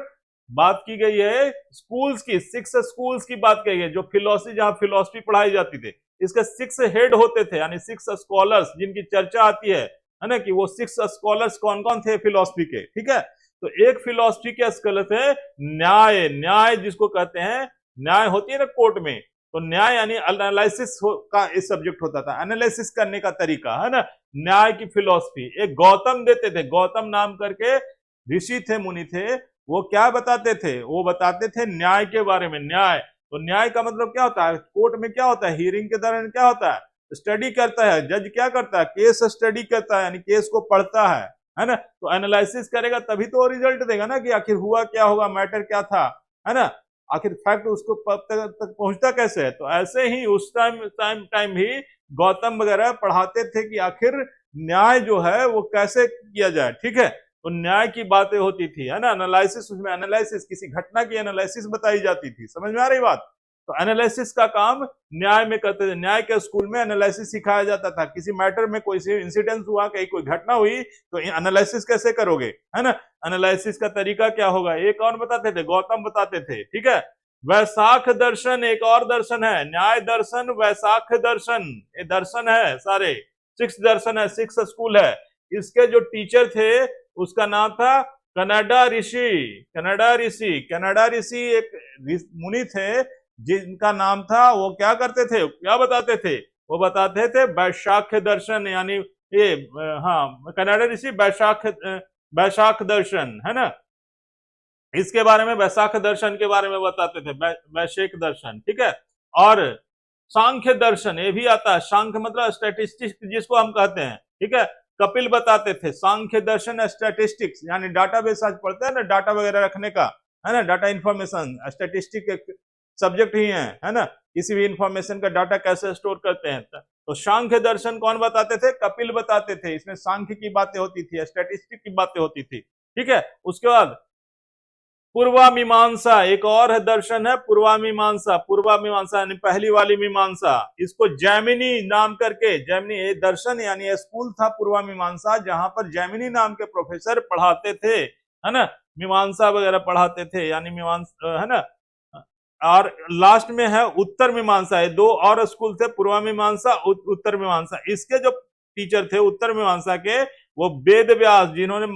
बात की गई है स्कूल्स की, 6 स्कूल्स की बात की गई है, जो फिलोसफी, जहां फिलोसफी पढ़ाई जाती थी। इसके 6 हेड होते थे, यानी 6 स्कॉलर्स जिनकी चर्चा आती है ना, कि वो 6 स्कॉलर्स कौन कौन थे फिलोसफी के, ठीक है। तो एक फिलोसफी के स्कॉलर थे न्याय, न्याय जिसको कहते हैं, न्याय होती है ना कोर्ट में, तो न्याय यानी एनालिसिस का इस सब्जेक्ट होता था, एनालिसिस करने का तरीका, है ना। न्याय की फिलोसफी एक गौतम देते थे, गौतम नाम करके ऋषि थे, मुनि थे, वो क्या बताते थे, वो बताते थे न्याय के बारे में। न्याय, तो न्याय का मतलब क्या होता है, कोर्ट में क्या होता है, हियरिंग के दौरान क्या होता है, स्टडी करता है जज, क्या करता है, केस स्टडी करता है, यानी केस को पढ़ता है ना। तो एनालिसिस करेगा तभी तो रिजल्ट देगा ना, कि आखिर हुआ क्या होगा, मैटर क्या था, है ना, आखिर फैक्ट उसको तक पहुंचता कैसे है। तो ऐसे ही उस टाइम भी गौतम वगैरह पढ़ाते थे कि आखिर न्याय जो है वो कैसे किया जाए, ठीक है। तो न्याय की बातें होती थी, है ना, एनालिसिस, उसमें एनालिसिस, किसी घटना की एनालिसिस बताई जाती थी, समझ में आ रही बात। तो एनालिसिस का काम न्याय में करते थे, न्याय के स्कूल में एनालिसिस सिखाया जाता था, किसी मैटर में कोई इंसिडेंस हुआ, कहीं कोई घटना हुई, तो एनालिसिस कैसे करोगे, है ना, एनालिसिस का तरीका क्या होगा, एक और बताते थे, गौतम बताते थे, ठीक है। वैशाख दर्शन एक और दर्शन है, न्याय दर्शन, वैशाख दर्शन, ये दर्शन है सारे, 6 दर्शन है, 6 स्कूल है। इसके जो टीचर थे उसका नाम था कनाडा ऋषि, कनाडा ऋषि, कनाडा ऋषि एक मुनि थे जिनका नाम था, वो क्या करते थे, क्या बताते थे, वो बताते थे वैशाख दर्शन, यानी ये, हाँ, कनाडा ऋषि वैशाख, वैशाख दर्शन, है ना, इसके बारे में, वैशाख दर्शन के बारे में बताते थे, वैशेख दर्शन, ठीक है। और सांख्य दर्शन, ये भी आता है, सांख्य मतलब स्टैटिस्टिक्स जिसको हम कहते हैं, ठीक है। कपिल बताते थे सांख्य दर्शन, स्टैटिस्टिक्स, यानी डाटाबेस आज पढ़ते हैं ना, डाटा वगैरह रखने का, है ना, डाटा इंफॉर्मेशन, स्टैटिस्टिक एक सब्जेक्ट ही है ना, किसी भी इंफॉर्मेशन का डाटा कैसे स्टोर करते हैं। तो सांख्य दर्शन कौन बताते थे, कपिल बताते थे, इसमें सांख्य की बातें होती थी, स्टैटिस्टिक की बातें होती थी, ठीक है। उसके बाद पूर्वामीमांसा एक और है दर्शन है, पूर्वामीमांसा, पूर्वामीमांसा यानी पहली वाली मीमांसा, इसको जैमिनी नाम करके, जैमिनी ये दर्शन यानी ये स्कूल था पूर्वामीमांसा, जहां पर जैमिनी नाम के प्रोफेसर पढ़ाते थे, है ना, मीमांसा वगैरह पढ़ाते थे, यानी मीमांसा, है ना। और लास्ट में है उत्तर मीमांसा, ये 2 और स्कूल थे, पूर्वामीमांसा, उत्तर मीमांसा। इसके जो टीचर थे उत्तर मीमांसा के, वो वेद व्यास, जिन्होंने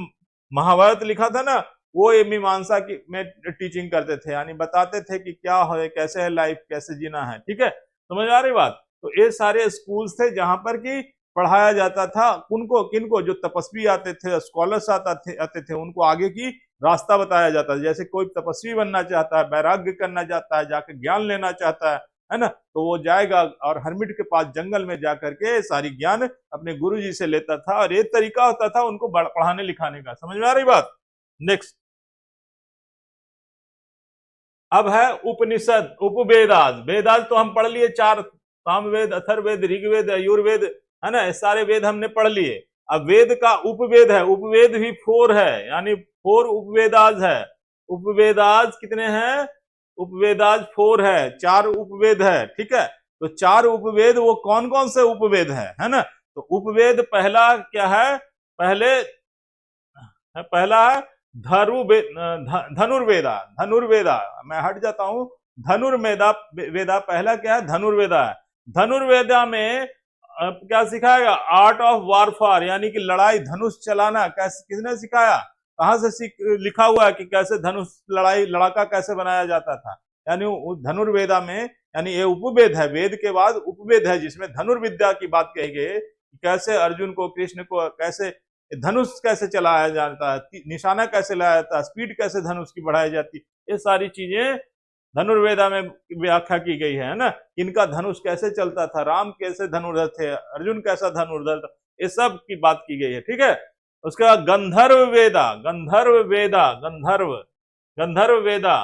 महाभारत लिखा था ना, वो ये मीमांसा की में टीचिंग करते थे, यानी बताते थे कि क्या है, कैसे है लाइफ, कैसे जीना है, ठीक है, समझ आ रही बात। तो ये सारे स्कूल्स थे जहां पर कि पढ़ाया जाता था, उनको किनको, जो तपस्वी आते थे, स्कॉलर्स आते थे, उनको आगे की रास्ता बताया जाता है। जैसे कोई तपस्वी बनना चाहता है, वैराग्य करना चाहता है, जाकर ज्ञान लेना चाहता है ना, तो वो जाएगा और हरमिट के पास जंगल में जाकर के सारी ज्ञान अपने गुरु जी से लेता था, और ये तरीका होता था उनको पढ़ाने लिखाने का, समझ में आ रही बात। नेक्स्ट, अब है उपनिषद, उपवेदास, वेदास तो हम पढ़ लिए 4, सामवेद, अथर्ववेद, ऋग्वेद, यजुर्वेद, है ना, सारे वेद हमने पढ़ लिए। अब वेद का उपवेद है, उपवेद भी 4 है, यानी 4 उपवेदास है। उपवेदाज कितने हैं? उपवेदाज 4 है, 4 उपवेद है, ठीक है। तो 4 उपवेद वो कौन कौन से उपवेद है ना? तो उपवेद पहला क्या है? पहला है धनुर्वेदा। धनुर्वेदा, मैं हट जाता हूं। धनुर्वेदा वेदा पहला क्या है? धनुर्वेदा है। धनुर्वेदा में क्या सिखाएगा? आर्ट ऑफ वारफार, यानी कि लड़ाई, धनुष चलाना कैसे, किसने सिखाया? कहां से लिखा हुआ है कि कैसे धनुष, लड़ाई, लड़ाका कैसे बनाया जाता था? यानी धनुर्वेदा में, यानी ये उपवेद है, वेद के बाद उपवेद है जिसमें धनुर्विद्या की बात कही गई है। कैसे अर्जुन को, कृष्ण को कैसे धनुष कैसे चलाया जाता है, निशाना कैसे लाया जाता है, स्पीड कैसे धनुष की बढ़ाई जाती है, ये सारी चीजें धनुर्वेदा में व्याख्या की गई है ना। इनका धनुष कैसे चलता था, राम कैसे धनुर्धर थे, अर्जुन कैसा धनुर्धर था, ये सब की बात की गई है, ठीक है। उसके बाद गंधर्व वेदा। गंधर्व वेदा, गंधर्व वेदा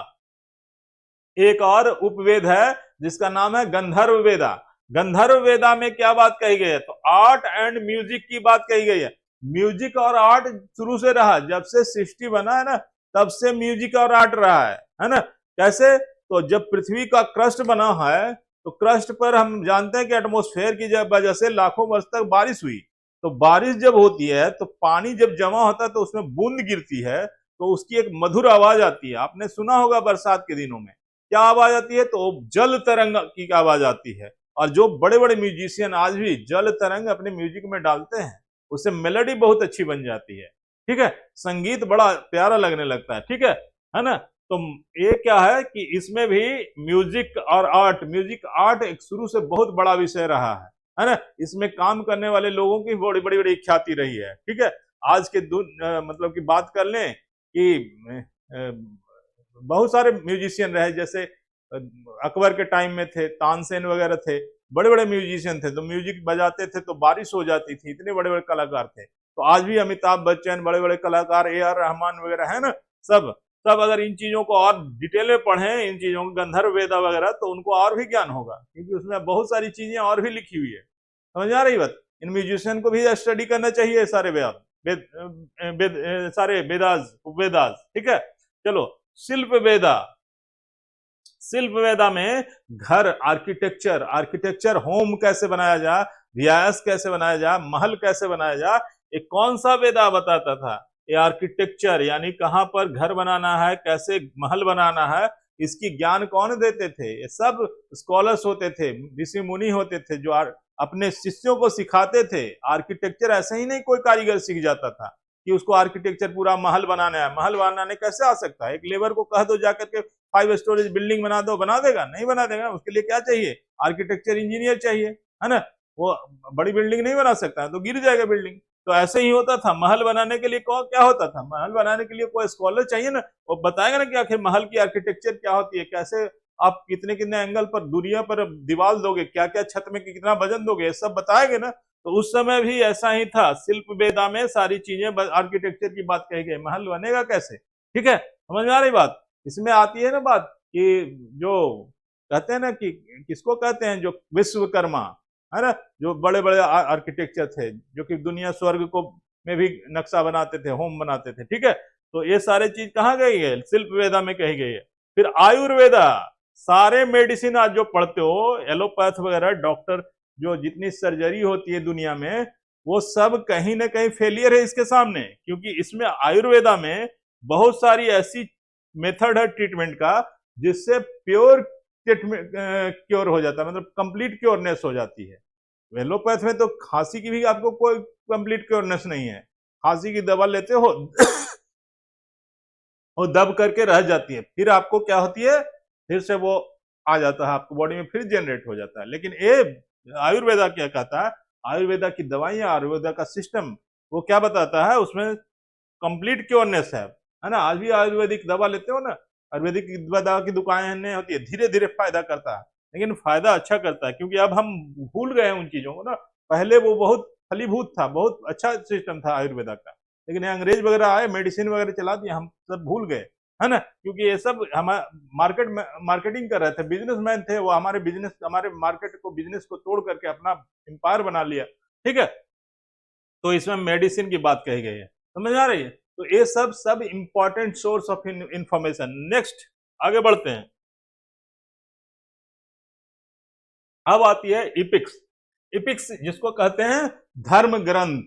एक और उपवेद है जिसका नाम है गंधर्व वेदा। गंधर्व वेदा में क्या बात कही गई है? तो आर्ट एंड म्यूजिक की बात कही गई है। म्यूजिक और आर्ट शुरू से रहा, जब से सृष्टि बना है ना, तब से म्यूजिक और आर्ट रहा है ना। कैसे? तो जब पृथ्वी का क्रस्ट बना है, तो क्रस्ट पर हम जानते हैं कि एटमॉस्फेयर की वजह से लाखों वर्ष तक बारिश हुई। तो बारिश जब होती है तो पानी जब जमा होता है तो उसमें बूंद गिरती है, तो उसकी एक मधुर आवाज आती है। आपने सुना होगा बरसात के दिनों में क्या आवाज आती है? तो जल तरंग की आवाज आती है। और जो बड़े बड़े म्यूजिशियन आज भी जल तरंग अपने म्यूजिक में डालते हैं, उससे मेलोडी बहुत अच्छी बन जाती है, ठीक है। संगीत बड़ा प्यारा लगने लगता है, ठीक है ना। तो ये क्या है कि इसमें भी म्यूजिक और आर्ट, म्यूजिक आर्ट एक शुरू से बहुत बड़ा विषय रहा है ना। इसमें काम करने वाले लोगों की बड़ी बड़ी बड़ी ख्याति रही है, ठीक है। आज के मतलब की बात कर लें कि बहुत सारे म्यूजिशियन रहे, जैसे अकबर के टाइम में थे, तानसेन वगैरह थे, बड़े बड़े म्यूजिशियन थे, तो म्यूजिक बजाते थे तो बारिश हो जाती थी, इतने बड़े बड़े कलाकार थे। तो आज भी अमिताभ बच्चन, बड़े बड़े कलाकार, AR रहमान वगैरह है ना, सब अगर इन चीजों को और डिटेल में पढ़ें, इन चीजों को, गंधर्व वेदा वगैरह, तो उनको और भी ज्ञान होगा, क्योंकि उसमें बहुत सारी चीजें और भी लिखी हुई है। समझ आ रही बात? इन म्यूजिशियन को भी स्टडी करना चाहिए, सारे सारे वेदाज, ठीक है। चलो, शिल्प वेदा। शिल्प वेदा में घर, आर्किटेक्चर, होम कैसे बनाया जाए, रियायत कैसे बनाया जाए, महल कैसे बनाया जाए, ये कौन सा वेदा बताता था? ये आर्किटेक्चर, यानी कहां पर घर बनाना है, कैसे महल बनाना है, इसकी ज्ञान कौन देते थे? ये सब स्कॉलर्स होते थे, ऋषि मुनि होते थे, जो अपने शिष्यों को सिखाते थे। आर्किटेक्चर ऐसे ही नहीं कोई कारीगर सीख जाता था कि उसको आर्किटेक्चर पूरा महल बनाना है। महल बनाने कैसे आ सकता है? एक लेबर को कह दो जाकर के 5 स्टोरेज बिल्डिंग बना दो, बना देगा? नहीं बना देगा। उसके लिए क्या चाहिए? आर्किटेक्चर इंजीनियर चाहिए, है ना। वो बड़ी बिल्डिंग नहीं बना सकता, तो गिर जाएगा बिल्डिंग। तो ऐसे ही होता था। महल बनाने के लिए क्या होता था? महल बनाने के लिए कोई स्कॉलर चाहिए ना, वो बताएगा ना कि आखिर महल की आर्किटेक्चर क्या होती है, कैसे आप कितने कितने एंगल पर, दूरिया पर दीवार दोगे, क्या क्या छत में कितना वजन दोगे, ये सब बताएंगे ना। तो उस समय भी ऐसा ही था। शिल्प वेदा में सारी चीजें, आर्किटेक्चर की बात कही गई, महल बनेगा कैसे, ठीक है। समझ में आ रही बात? इसमें आती है ना बात कि जो कहते हैं ना कि किसको कहते हैं, जो विश्वकर्मा है ना, जो बड़े बड़े आर्किटेक्चर थे, जो कि दुनिया स्वर्ग को में भी नक्शा बनाते थे, होम बनाते थे, ठीक है। तो ये सारे चीज कहाँ गई है? शिल्प वेदा में कही गई है। फिर आयुर्वेदा। सारे मेडिसिन आज जो पढ़ते हो, एलोपैथ वगैरह, डॉक्टर, जो जितनी सर्जरी होती है दुनिया में, वो सब कहीं ना कहीं फेलियर है इसके सामने, क्योंकि इसमें आयुर्वेदा में बहुत सारी ऐसी मेथड है ट्रीटमेंट का जिससे प्योर क्योर हो जाता है, मतलब कंप्लीट क्योरनेस हो जाती है। एलोपैथ में तो खांसी की भी आपको कोई कंप्लीट क्योरनेस नहीं है। खांसी की दवा लेते हो वो दब करके रह जाती है, फिर आपको क्या होती है, फिर से वो आ जाता है आपको बॉडी में, फिर जनरेट हो जाता है। लेकिन ये आयुर्वेदा क्या कहता है? आयुर्वेदा की दवाइयां, आयुर्वेदा का सिस्टम, वो क्या बताता है? उसमें कंप्लीट क्योरनेस है ना। आज भी आयुर्वेदिक दवा लेते हो ना, आयुर्वेदिक दवा की दुकानें होती है, धीरे धीरे फायदा करता है, लेकिन फायदा अच्छा करता है, क्योंकि अब हम भूल गए उन चीजों को ना। पहले वो बहुत फलीभूत था, बहुत अच्छा सिस्टम था आयुर्वेदा का, लेकिन अंग्रेज वगैरह आए, मेडिसिन वगैरह चला दिया, हम सब भूल गए, है ना। क्योंकि ये सब हम मार्केटिंग कर रहे थे, बिजनेसमैन थे वो, हमारे मार्केट को, बिजनेस को तोड़ करके अपना एम्पायर बना लिया, ठीक है। तो इसमें मेडिसिन की बात कही गई है, समझ आ रही है। तो ये सब important source of information. Next आगे बढ़ते हैं। अब आती है इपिक्स। इपिक्स जिसको कहते हैं धर्म ग्रंथ।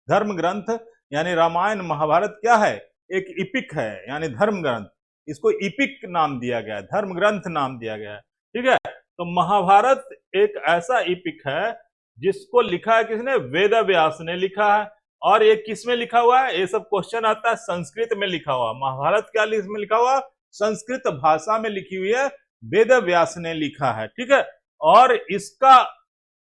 धर्म ग्रंथ यानी रामायण महाभारत क्या है, एक इपिक है यानी धर्म ग्रंथ। इसको इपिक नाम दिया गया है, धर्म ग्रंथ नाम दिया गया है। ठीक है, तो महाभारत एक ऐसा इपिक है जिसको लिखा है किसने, वेद व्यास ने लिखा है। और ये किस में लिखा हुआ है, ये सब क्वेश्चन आता है, संस्कृत में लिखा हुआ। महाभारत क्या इसमें लिखा हुआ, संस्कृत भाषा में लिखी हुई है, वेद व्यास ने लिखा है। ठीक है, और इसका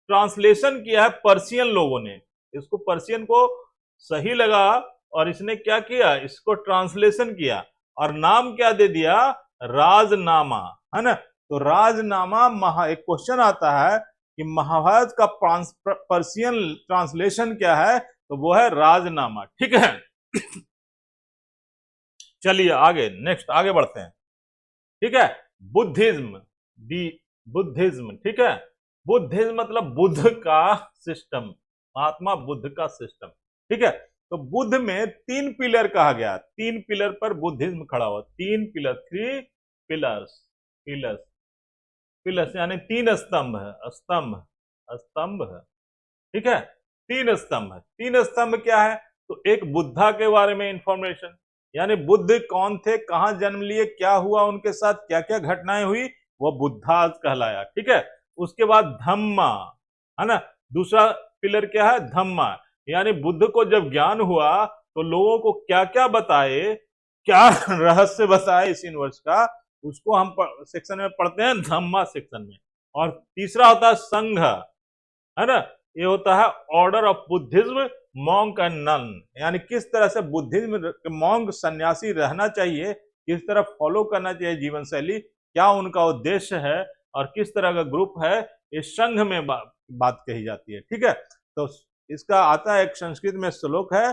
ट्रांसलेशन किया है पर्शियन लोगों ने। इसको पर्शियन को सही लगा और इसने क्या किया, इसको ट्रांसलेशन किया और नाम क्या दे दिया, राजनामा, है ना। तो राजनामा एक क्वेश्चन आता है कि महाभारत का पर्शियन ट्रांसलेशन क्या है, तो वो है राजनामा। ठीक है, चलिए आगे, नेक्स्ट आगे बढ़ते हैं। ठीक है, बुद्धिज्म, बुद्धिज्म। ठीक है, बुद्धिज्म मतलब बुद्ध का सिस्टम, महात्मा बुद्ध का सिस्टम। ठीक है, तो बुद्ध में 3 पिलर कहा गया, 3 पिलर पर बुद्धिज्म खड़ा हुआ। 3 पिलर, 3 पिलर्स, पिलर्स, पिलर्स यानी 3 स्तंभ है, स्तंभ, स्तंभ है। ठीक है, 3 स्तंभ है। 3 स्तंभ क्या है, तो एक बुद्धा के बारे में इंफॉर्मेशन, यानी बुद्ध कौन थे, कहां जन्म लिए, क्या हुआ उनके साथ, क्या क्या घटनाएं हुई, वो बुद्धा कहलाया। ठीक है, उसके बाद धम्मा, है ना। दूसरा पिलर क्या है, धम्मा, यानी बुद्ध को जब ज्ञान हुआ तो लोगों को क्या क्या बताए, क्या रहस्य बताए इस यूनिवर्स का, उसको हम सेक्शन में पढ़ते हैं, धम्मा सेक्शन में। और तीसरा होता है संघ, है ना। ये होता है order of Buddhism, monk and nun, यानी किस तरह से बुद्धिज्म मॉन्क सन्यासी रहना चाहिए, किस तरह फॉलो करना चाहिए जीवन शैली, क्या उनका उद्देश्य है और किस तरह का ग्रुप है, इस संघ में बात कही जाती है। ठीक है, तो इसका आता है एक संस्कृत में श्लोक है,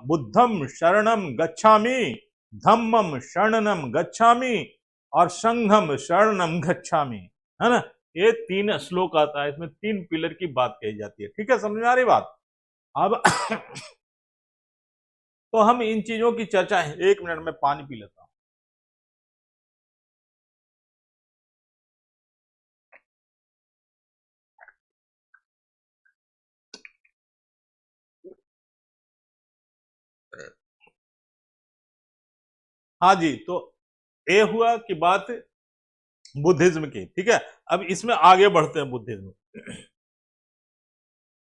बुद्धम शरणम गच्छामि, धम्मम शरणम गच्छामि और संघम शरणम गच्छामि, है ना। ये 3 श्लोक आता है, इसमें 3 पिलर की बात कही जाती है। ठीक है, समझ में आ रही बात। अब तो हम इन चीजों की चर्चा, 1 मिनट में पानी पी लेता हूं। हाँ जी, तो ये हुआ कि बात बुद्धिज्म की। ठीक है, अब इसमें आगे बढ़ते हैं।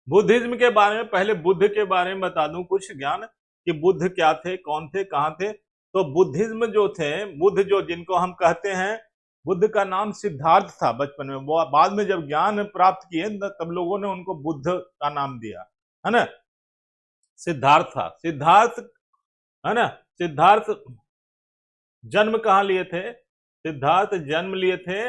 बुद्धिज्म के बारे में, पहले बुद्ध के बारे में बता दूं कुछ ज्ञान कि बुद्ध क्या थे, कौन थे, कहां थे। तो बुद्धिज्म जो थे, बुद्ध जो जिनको हम कहते हैं, बुद्ध का नाम सिद्धार्थ था बचपन में, वो बाद में जब ज्ञान प्राप्त किए तब लोगों ने उनको बुद्ध का नाम दिया, है ना। सिद्धार्थ था, सिद्धार्थ, है ना। सिद्धार्थ जन्म कहाँ लिए थे, सिद्धार्थ जन्म लिए थे,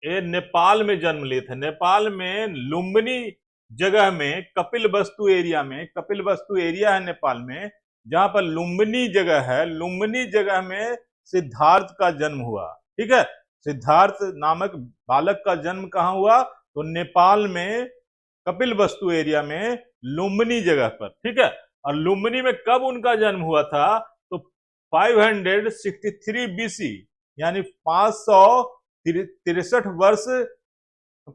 ये नेपाल में जन्म लिए थे। नेपाल में लुम्बिनी जगह में, कपिल वस्तु एरिया में, कपिल वस्तु एरिया है नेपाल में, जहां पर लुम्बिनी जगह है, लुम्बिनी जगह में सिद्धार्थ का जन्म हुआ। ठीक है, सिद्धार्थ नामक बालक का जन्म कहाँ हुआ, तो नेपाल में कपिल वस्तु एरिया में लुम्बिनी जगह पर। ठीक है, और लुम्बिनी में कब उनका जन्म हुआ था, तो 563 बीसी, यानी 563 वर्ष,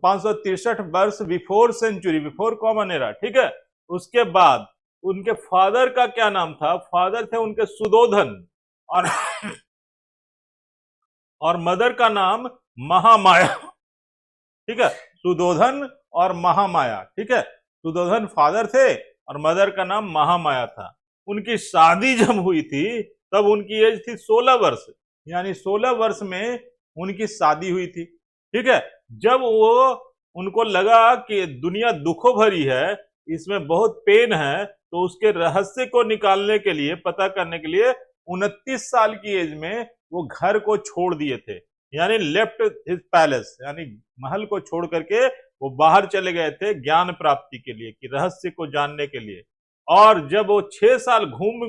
563 वर्ष before century, before common era. ठीक है, उसके बाद उनके फादर का क्या नाम था, फादर थे उनके सुदोधन, और मदर का नाम महामाया। ठीक है, सुदोधन और महामाया। ठीक है, सुदोधन फादर थे और मदर का नाम महामाया था। उनकी शादी जब हुई थी तब उनकी एज थी 16 वर्ष, यानी 16 वर्ष में उनकी शादी हुई थी। ठीक है, जब वो उनको लगा कि दुनिया दुखों भरी है, इसमें बहुत पेन है, तो उसके रहस्य को निकालने के लिए, पता करने के लिए 29 साल की एज में वो घर को छोड़ दिए थे, यानी लेफ्ट हिज पैलेस, यानी महल को छोड़ करके वो बाहर चले गए थे ज्ञान प्राप्ति के लिए, कि रहस्य को जानने के लिए। और जब वो 6 साल घूम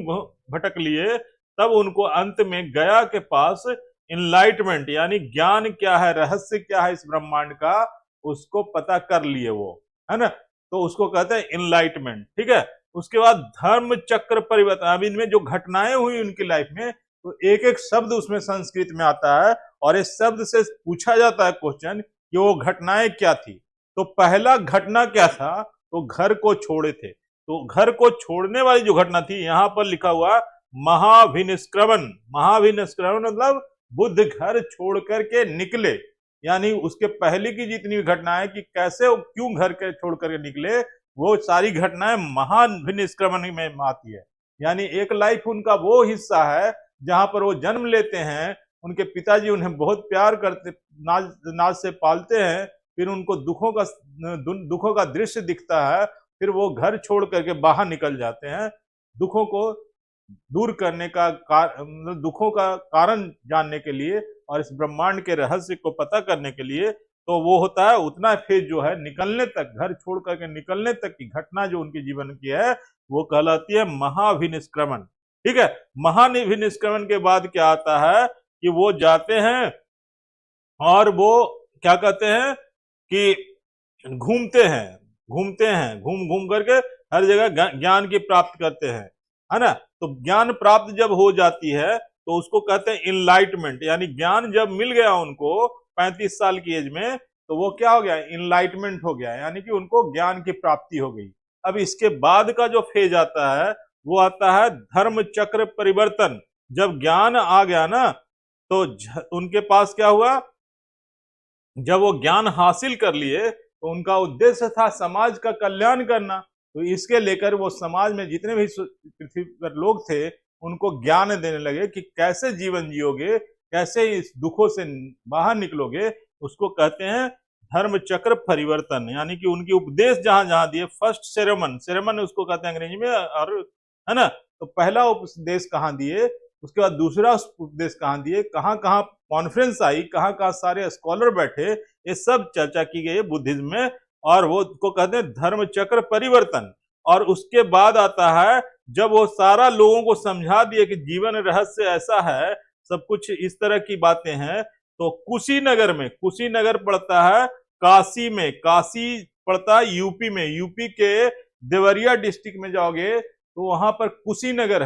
भटक लिए, तब उनको अंत में गया के पास इनलाइटमेंट, यानी ज्ञान क्या है, रहस्य क्या है इस ब्रह्मांड का, उसको पता कर लिए वो, है ना। तो उसको कहते हैं इनलाइटमेंट। ठीक है, उसके बाद धर्म चक्र परिवर्तन। अब इनमें जो घटनाएं हुई उनकी लाइफ में, तो एक एक शब्द उसमें संस्कृत में आता है और इस शब्द से पूछा जाता है क्वेश्चन कि वो घटनाएं क्या थी। तो पहला घटना क्या था, तो घर को छोड़े थे। तो घर को छोड़ने वाली जो घटना थी, यहां पर लिखा हुआ महाभिनिष्क्रमण। महाभिनिष्क्रमण मतलब बुद्ध घर छोड़ करके निकले, यानी उसके पहले की जितनी भी घटनाएं कि कैसे वो क्यों घर के छोड़ करके निकले, वो सारी घटनाएं महाभिनिष्क्रमण में आती है। यानी एक लाइफ उनका वो हिस्सा है जहां पर वो जन्म लेते हैं, उनके पिताजी उन्हें बहुत प्यार करते, नाज नाज से पालते हैं, फिर उनको दुखों का दृश्य दिखता है, फिर वो घर छोड़ करके बाहर निकल जाते हैं दुखों को दूर करने का मतलब दुखों का कारण जानने के लिए और इस ब्रह्मांड के रहस्य को पता करने के लिए। तो वो होता है उतना फेज जो है निकलने तक, घर छोड़ करके निकलने तक की घटना जो उनके जीवन की है, वो कहलाती है महाभिनिष्क्रमण। ठीक है, महाभिनिष्क्रमण के बाद क्या आता है कि वो जाते हैं और वो क्या कहते हैं कि घूमते हैं, घूम घूम करके हर जगह ज्ञान की प्राप्त करते हैं, है ना। तो ज्ञान प्राप्त जब हो जाती है तो उसको कहते हैं इनलाइटमेंट, यानी ज्ञान जब मिल गया उनको 35 साल की एज में, तो वो क्या हो गया, इनलाइटमेंट हो गया, यानी कि उनको ज्ञान की प्राप्ति हो गई। अब इसके बाद का जो फेज आता है वो आता है धर्म चक्र परिवर्तन। जब ज्ञान आ गया ना, तो उनके पास क्या हुआ, जब वो ज्ञान हासिल कर लिए तो उनका उद्देश्य था समाज का कल्याण करना। तो इसके लेकर वो समाज में जितने भी पृथ्वी पर लोग थे उनको ज्ञान देने लगे कि कैसे जीवन जियोगे, कैसे इस दुखों से बाहर निकलोगे। उसको कहते हैं धर्म चक्र परिवर्तन, यानी कि उनकी उपदेश जहां जहां दिए, फर्स्ट सेरेमन उसको कहते हैं अंग्रेजी में, और है ना। तो पहला उपदेश कहाँ दिए, उसके बाद दूसरा उपदेश कहाँ दिए, कहाँ कहाँ कॉन्फ्रेंस आई, कहाँ कहाँ सारे स्कॉलर बैठे, ये सब चर्चा की गई है बुद्धिज्म में, और वो को कहते हैं धर्म चक्र परिवर्तन। और उसके बाद आता है जब वो सारा लोगों को समझा दिए कि जीवन रहस्य ऐसा है, सब कुछ इस तरह की बातें हैं, तो कुशीनगर पड़ता है काशी में, काशी पड़ता है यूपी में, यूपी के देवरिया डिस्ट्रिक्ट में जाओगे तो वहां पर कुशीनगर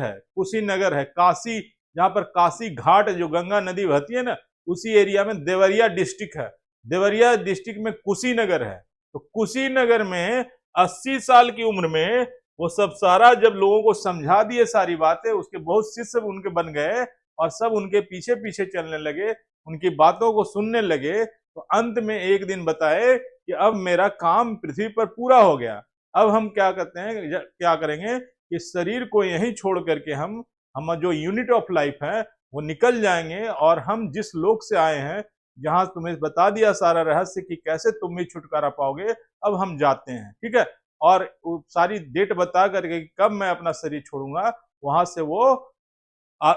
है काशी, जहां पर काशी घाट जो गंगा नदी बहती है ना, उसी एरिया में देवरिया डिस्ट्रिक्ट है। देवरिया डिस्ट्रिक्ट में कुशीनगर है। तो कुशीनगर में 80 साल की उम्र में वो सब सारा जब लोगों को समझा दिए सारी बातें, उसके बहुत शिष्य उनके बन गए और सब उनके पीछे पीछे चलने लगे, उनकी बातों को सुनने लगे। तो अंत में एक दिन बताए कि अब मेरा काम पृथ्वी पर पूरा हो गया, अब हम क्या करते हैं, क्या करेंगे कि शरीर को यहीं छोड़ करके हम जो यूनिट ऑफ लाइफ है वो निकल जाएंगे, और हम जिस लोक से आए हैं, जहां तुम्हें बता दिया सारा रहस्य कि कैसे तुम भी छुटकारा पाओगे, अब हम जाते हैं। ठीक है, और सारी डेट बता करके कब मैं अपना शरीर छोड़ूंगा, वहां से वो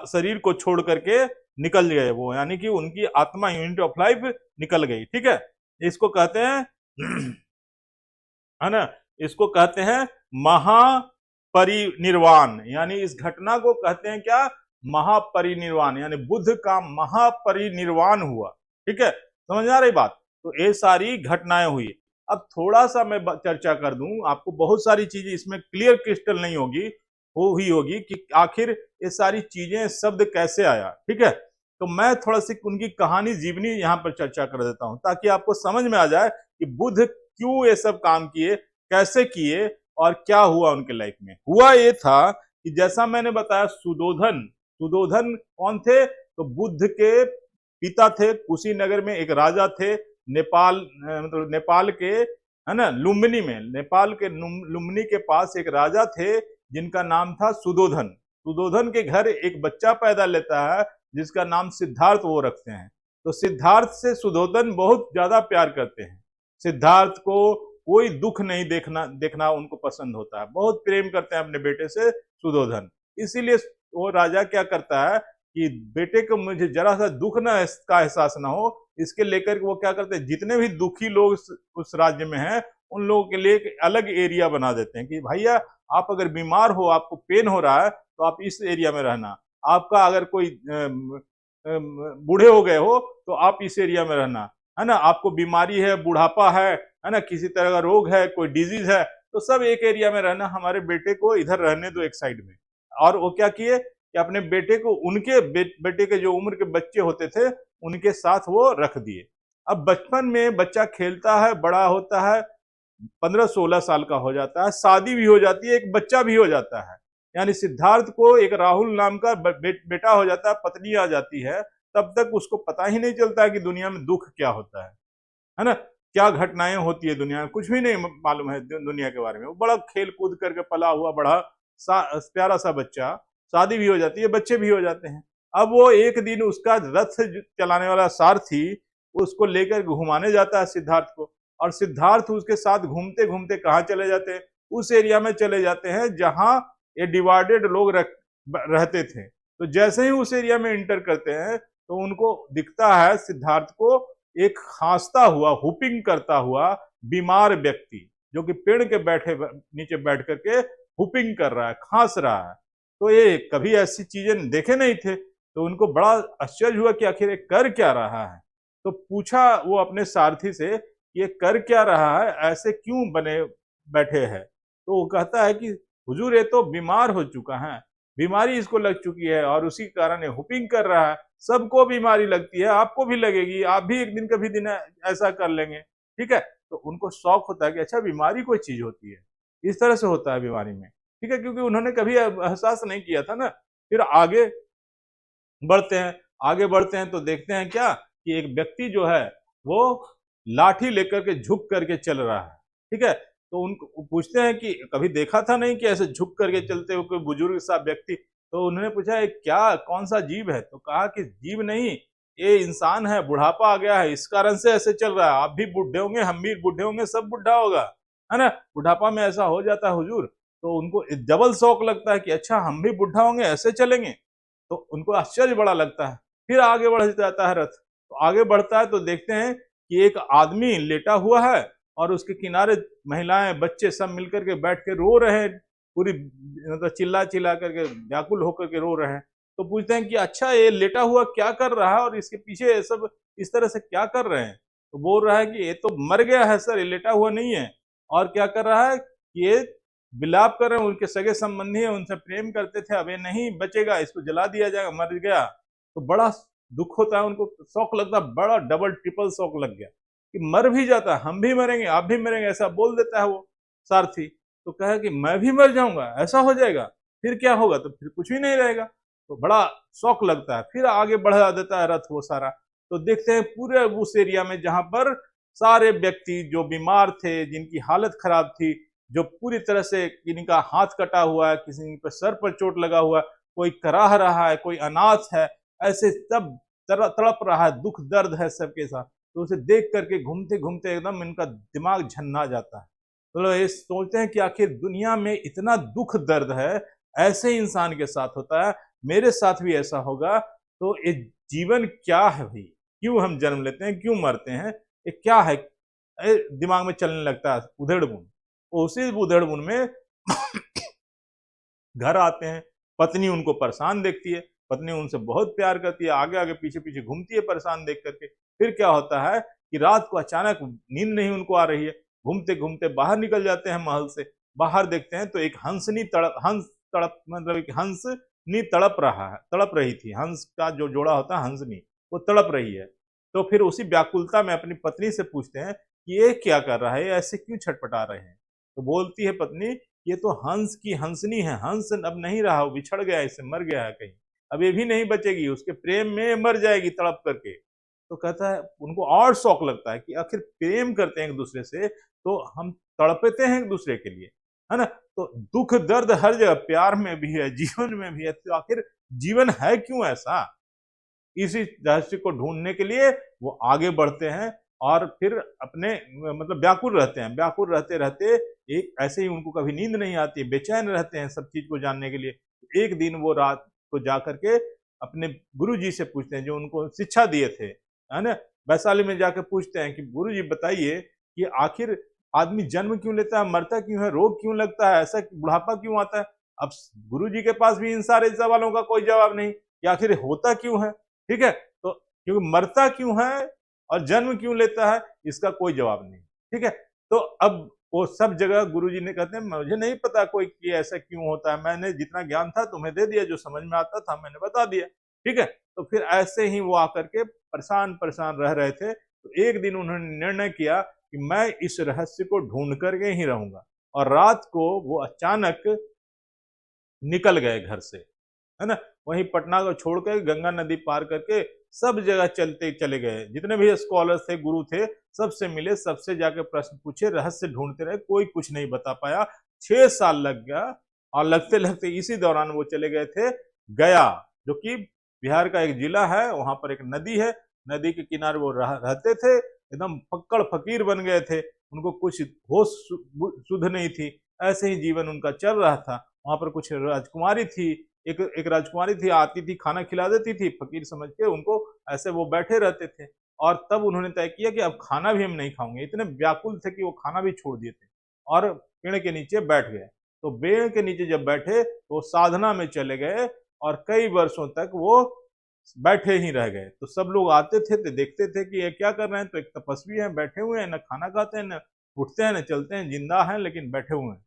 शरीर को छोड़ करके निकल गए वो, यानी कि उनकी आत्मा यूनिट ऑफ लाइफ निकल गई। ठीक है, इसको कहते हैं है ना, इसको कहते हैं महापरिनिर्वाण, यानी इस घटना को कहते हैं क्या, महापरिनिर्वाण, यानी बुद्ध का महापरिनिर्वाण हुआ। ठीक है, समझ आ रही बात। तो ये सारी घटनाएं हुई। अब थोड़ा सा मैं चर्चा कर दूं, आपको बहुत सारी चीजें इसमें क्लियर क्रिस्टल नहीं होगी, हुई होगी कि आखिर ये सारी चीजें शब्द कैसे आया। ठीक है, तो मैं थोड़ा सी उनकी कहानी जीवनी यहाँ पर चर्चा कर देता हूँ, ताकि आपको समझ में आ जाए कि बुद्ध क्यों ये सब काम किए, कैसे किए, और क्या हुआ उनके लाइफ में। हुआ ये था कि जैसा मैंने बताया, सुदोधन कौन थे, तो बुद्ध के पिता थे। कुशीनगर में एक राजा थे, नेपाल मतलब नेपाल के, है ना, लुम्बिनी में, नेपाल के लुम्बिनी के पास एक राजा थे जिनका नाम था सुदोधन। सुदोधन के घर एक बच्चा पैदा लेता है जिसका नाम सिद्धार्थ वो रखते हैं। तो सिद्धार्थ से सुदोधन बहुत ज्यादा प्यार करते हैं। सिद्धार्थ को कोई दुख नहीं देखना उनको पसंद होता है, बहुत प्रेम करते हैं अपने बेटे से सुदोधन। इसीलिए वो राजा क्या करता है कि बेटे को मुझे जरा सा दुख ना का एहसास ना हो, इसके लेकर वो क्या करते हैं, जितने भी दुखी लोग उस राज्य में हैं उन लोगों के लिए एक अलग एरिया बना देते हैं कि भैया आप अगर बीमार हो, आपको पेन हो रहा है, तो आप इस एरिया में रहना। आपका अगर कोई बूढ़े हो गए हो तो आप इस एरिया में रहना, है ना। आपको बीमारी है, बुढ़ापा है ना, किसी तरह का रोग है, कोई डिजीज है, तो सब एक एरिया में रहना, हमारे बेटे को इधर रहने दो एक साइड में। और वो क्या किए कि अपने बेटे को उनके बेटे के जो उम्र के बच्चे होते थे उनके साथ वो रख दिए। अब बचपन में बच्चा खेलता है, बड़ा होता है, 15-16 साल का हो जाता है, शादी भी हो जाती है, एक बच्चा भी हो जाता है। यानी सिद्धार्थ को एक राहुल नाम का बेटा हो जाता है, पत्नी आ जाती है, तब तक उसको पता ही नहीं चलता है कि दुनिया में दुख क्या होता है ना, क्या घटनाएं होती है दुनिया में, कुछ भी नहीं मालूम है दुनिया के बारे में। वो बड़ा खेल कूद करके पला हुआ बड़ा प्यारा सा बच्चा, शादी भी हो जाती है, बच्चे भी हो जाते हैं। अब वो एक दिन उसका रथ चलाने वाला सारथी उसको लेकर घुमाने जाता है सिद्धार्थ को, और सिद्धार्थ उसके साथ घूमते घूमते कहाँ चले जाते हैं, उस एरिया में चले जाते हैं जहां ये डिवाइडेड लोग रहते थे। तो जैसे ही उस एरिया में इंटर करते हैं तो उनको दिखता है सिद्धार्थ को एक खांसता हुआ, हुपिंग करता हुआ बीमार व्यक्ति, जो कि पेड़ के नीचे बैठ करके हुपिंग कर रहा है, खांस रहा है। तो ये कभी ऐसी चीजें देखे नहीं थे, तो उनको बड़ा आश्चर्य हुआ कि आखिर ये कर क्या रहा है। तो पूछा वो अपने सारथी से, ये कर क्या रहा है, ऐसे क्यों बने बैठे हैं। तो वो कहता है कि हुजूर ये तो बीमार हो चुका है, बीमारी इसको लग चुकी है और उसी कारण ये हुपिंग कर रहा है। सबको बीमारी लगती है, आपको भी लगेगी, आप भी एक दिन कभी दिन ऐसा कर लेंगे, ठीक है। तो उनको शौक होता है कि अच्छा बीमारी कोई चीज होती है, इस तरह से होता है बीमारी में, ठीक है, क्योंकि उन्होंने कभी एहसास नहीं किया था ना। फिर आगे बढ़ते हैं तो देखते हैं क्या कि एक व्यक्ति जो है वो लाठी लेकर के झुक करके चल रहा है, ठीक है। तो उनको पूछते हैं कि कभी देखा था नहीं कि ऐसे झुक करके चलते हो कोई बुजुर्ग सा व्यक्ति। तो उन्होंने पूछा ये क्या कौन सा जीव है, तो कहा कि जीव नहीं, ये इंसान है, बुढ़ापा आ गया है, इस कारण से ऐसे चल रहा है। आप भी बुढ़े होंगे, हम भी बुढ़े होंगे, सब बुढ़ा होगा, है ना, बुढ़ापा में ऐसा हो जाता है हुजूर। तो उनको डबल शौक लगता है कि अच्छा हम भी बुढ़ा होंगे, ऐसे चलेंगे। तो उनको आश्चर्य बड़ा लगता है। फिर आगे बढ़ जाता है रथ, तो आगे बढ़ता है तो देखते हैं कि एक आदमी लेटा हुआ है और उसके किनारे महिलाएं बच्चे सब मिलकर के बैठ के रो रहे हैं, पूरी मतलब चिल्ला चिल्ला करके व्याकुल होकर के रो रहे हैं। तो पूछते हैं कि अच्छा ये लेटा हुआ क्या कर रहा है और इसके पीछे ये सब इस तरह से क्या कर रहे हैं। तो बोल रहा है कि ये तो मर गया है सर, ये लेटा हुआ नहीं है। और क्या कर रहा है कि ये विलाप कर रहे हैं, उनके सगे संबंधी है, उनसे प्रेम करते थे, अब ये नहीं बचेगा, इसको जला दिया जाएगा, मर गया। तो बड़ा दुख होता है उनको, शौक लगता है, बड़ा डबल ट्रिपल शौक लग गया कि मर भी जाता है, हम भी मरेंगे, आप भी मरेंगे, ऐसा बोल देता है वो सारथी। तो कहा कि मैं भी मर जाऊंगा, ऐसा हो जाएगा, फिर क्या होगा, तो फिर कुछ भी नहीं रहेगा। तो बड़ा शौक लगता है, फिर आगे बढ़ा देता है रथ वो सारा। तो देखते हैं पूरे उस एरिया में जहां पर सारे व्यक्ति जो बीमार थे, जिनकी हालत खराब थी, जो पूरी तरह से किसी का हाथ कटा हुआ है, किसी पर सर पर चोट लगा हुआ है, कोई कराह रहा है, कोई अनाथ है, ऐसे सब तड़प रहा है, दुख दर्द है सबके साथ। तो उसे देख करके घूमते घूमते एकदम इनका दिमाग झन्ना जाता है। तो लोग ये सोचते हैं कि आखिर दुनिया में इतना दुख दर्द है, ऐसे इंसान के साथ होता है, मेरे साथ भी ऐसा होगा। तो ये जीवन क्या है भाई, क्यों हम जन्म लेते हैं, क्यों मरते हैं, ये क्या है, दिमाग में चलने लगता है उधेड़ बुन। उसी उधेड़ बुन में घर आते हैं, पत्नी उनको परेशान देखती है, पत्नी उनसे बहुत प्यार करती है, आगे आगे पीछे पीछे घूमती है परेशान देख करके। फिर क्या होता है कि रात को अचानक नींद नहीं उनको आ रही है, घूमते घूमते बाहर निकल जाते हैं महल से। बाहर देखते हैं तो एक हंस तड़प मतलब एक हंसनी तड़प रही थी, हंस का जो जोड़ा होता है हंसनी, वो तड़प रही है। तो फिर उसी व्याकुलता में अपनी पत्नी से पूछते हैं कि ये क्या कर रहा है, ऐसे क्यों छटपटा रहे हैं। तो बोलती है पत्नी, ये तो हंस की हंसनी है, हंस अब नहीं रहा, वो बिछड़ गया, इससे मर गया है कहीं, अब ये भी नहीं बचेगी, उसके प्रेम में मर जाएगी तड़प करके। तो कहता है उनको और शौक लगता है कि आखिर प्रेम करते हैं एक दूसरे से, तो हम तड़पते हैं एक दूसरे के लिए, है ना। तो दुख दर्द हर जगह, प्यार में भी है, जीवन में भी है, तो आखिर जीवन है क्यों ऐसा। इसी रहस्य को ढूंढने के लिए वो आगे बढ़ते हैं और फिर अपने मतलब व्याकुल रहते हैं, व्याकुल रहते रहते एक ऐसे ही उनको कभी नींद नहीं आती, बेचैन रहते हैं सब चीज को जानने के लिए। एक दिन वो रात को जा करके अपने गुरुजी से पूछते हैं, जो उनको शिक्षा दिए थे, है ना, वैशाली में जाकर पूछते हैं कि गुरुजी बताइए कि आखिर आदमी जन्म क्यों लेता है, मरता क्यों है, रोग क्यों लगता है, ऐसा बुढ़ापा क्यों आता है। अब गुरुजी के पास भी इन सारे सवालों का कोई जवाब नहीं कि आखिर होता क्यों है, ठीक है। तो क्योंकि मरता क्यों है और जन्म क्यों लेता है, इसका कोई जवाब नहीं, ठीक है। तो अब वो सब जगह गुरुजी ने कहते हैं मुझे नहीं पता कोई कि ऐसा क्यों होता है, मैंने जितना ज्ञान था तुम्हें दे दिया, जो समझ में आता था मैंने बता दिया, ठीक है। तो फिर ऐसे ही वो आकर के परेशान परेशान रह रहे थे। तो एक दिन उन्होंने निर्णय किया कि मैं इस रहस्य को ढूंढ करके ही रहूंगा, और रात को वो अचानक निकल गए घर से, है ना। वहीं पटना को छोड़ कर गंगा नदी पार करके सब जगह चलते चले गए, जितने भी स्कॉलर थे, गुरु थे, सबसे मिले, सबसे जाके प्रश्न पूछे, रहस्य ढूंढते रहे, कोई कुछ नहीं बता पाया। 6 साल लग गया, और लगते लगते इसी दौरान वो चले गए थे गया, जो कि बिहार का एक जिला है, वहां पर एक नदी है, नदी के किनारे वो रहते थे, एकदम फक्कड़ फकीर बन गए थे, उनको कुछ होश सुध नहीं थी, ऐसे ही जीवन उनका चल रहा था। वहां पर कुछ राजकुमारी थी, एक राजकुमारी थी, आती थी, खाना खिला देती थी, फकीर समझ के उनको, ऐसे वो बैठे रहते थे। और तब उन्होंने तय किया कि अब खाना भी हम नहीं खाएंगे, इतने व्याकुल थे कि वो खाना भी छोड़ दिए थे, और पेड़ के नीचे बैठ गए। तो पेड़ के नीचे जब बैठे तो साधना में चले गए, और कई वर्षों तक वो बैठे ही रह गए। तो सब लोग आते थे तो देखते थे कि ये क्या कर रहे हैं, तो एक तपस्वी हैं, बैठे हुए हैं, न खाना खाते हैं, न उठते हैं, न चलते हैं, जिंदा हैं लेकिन बैठे हुए हैं।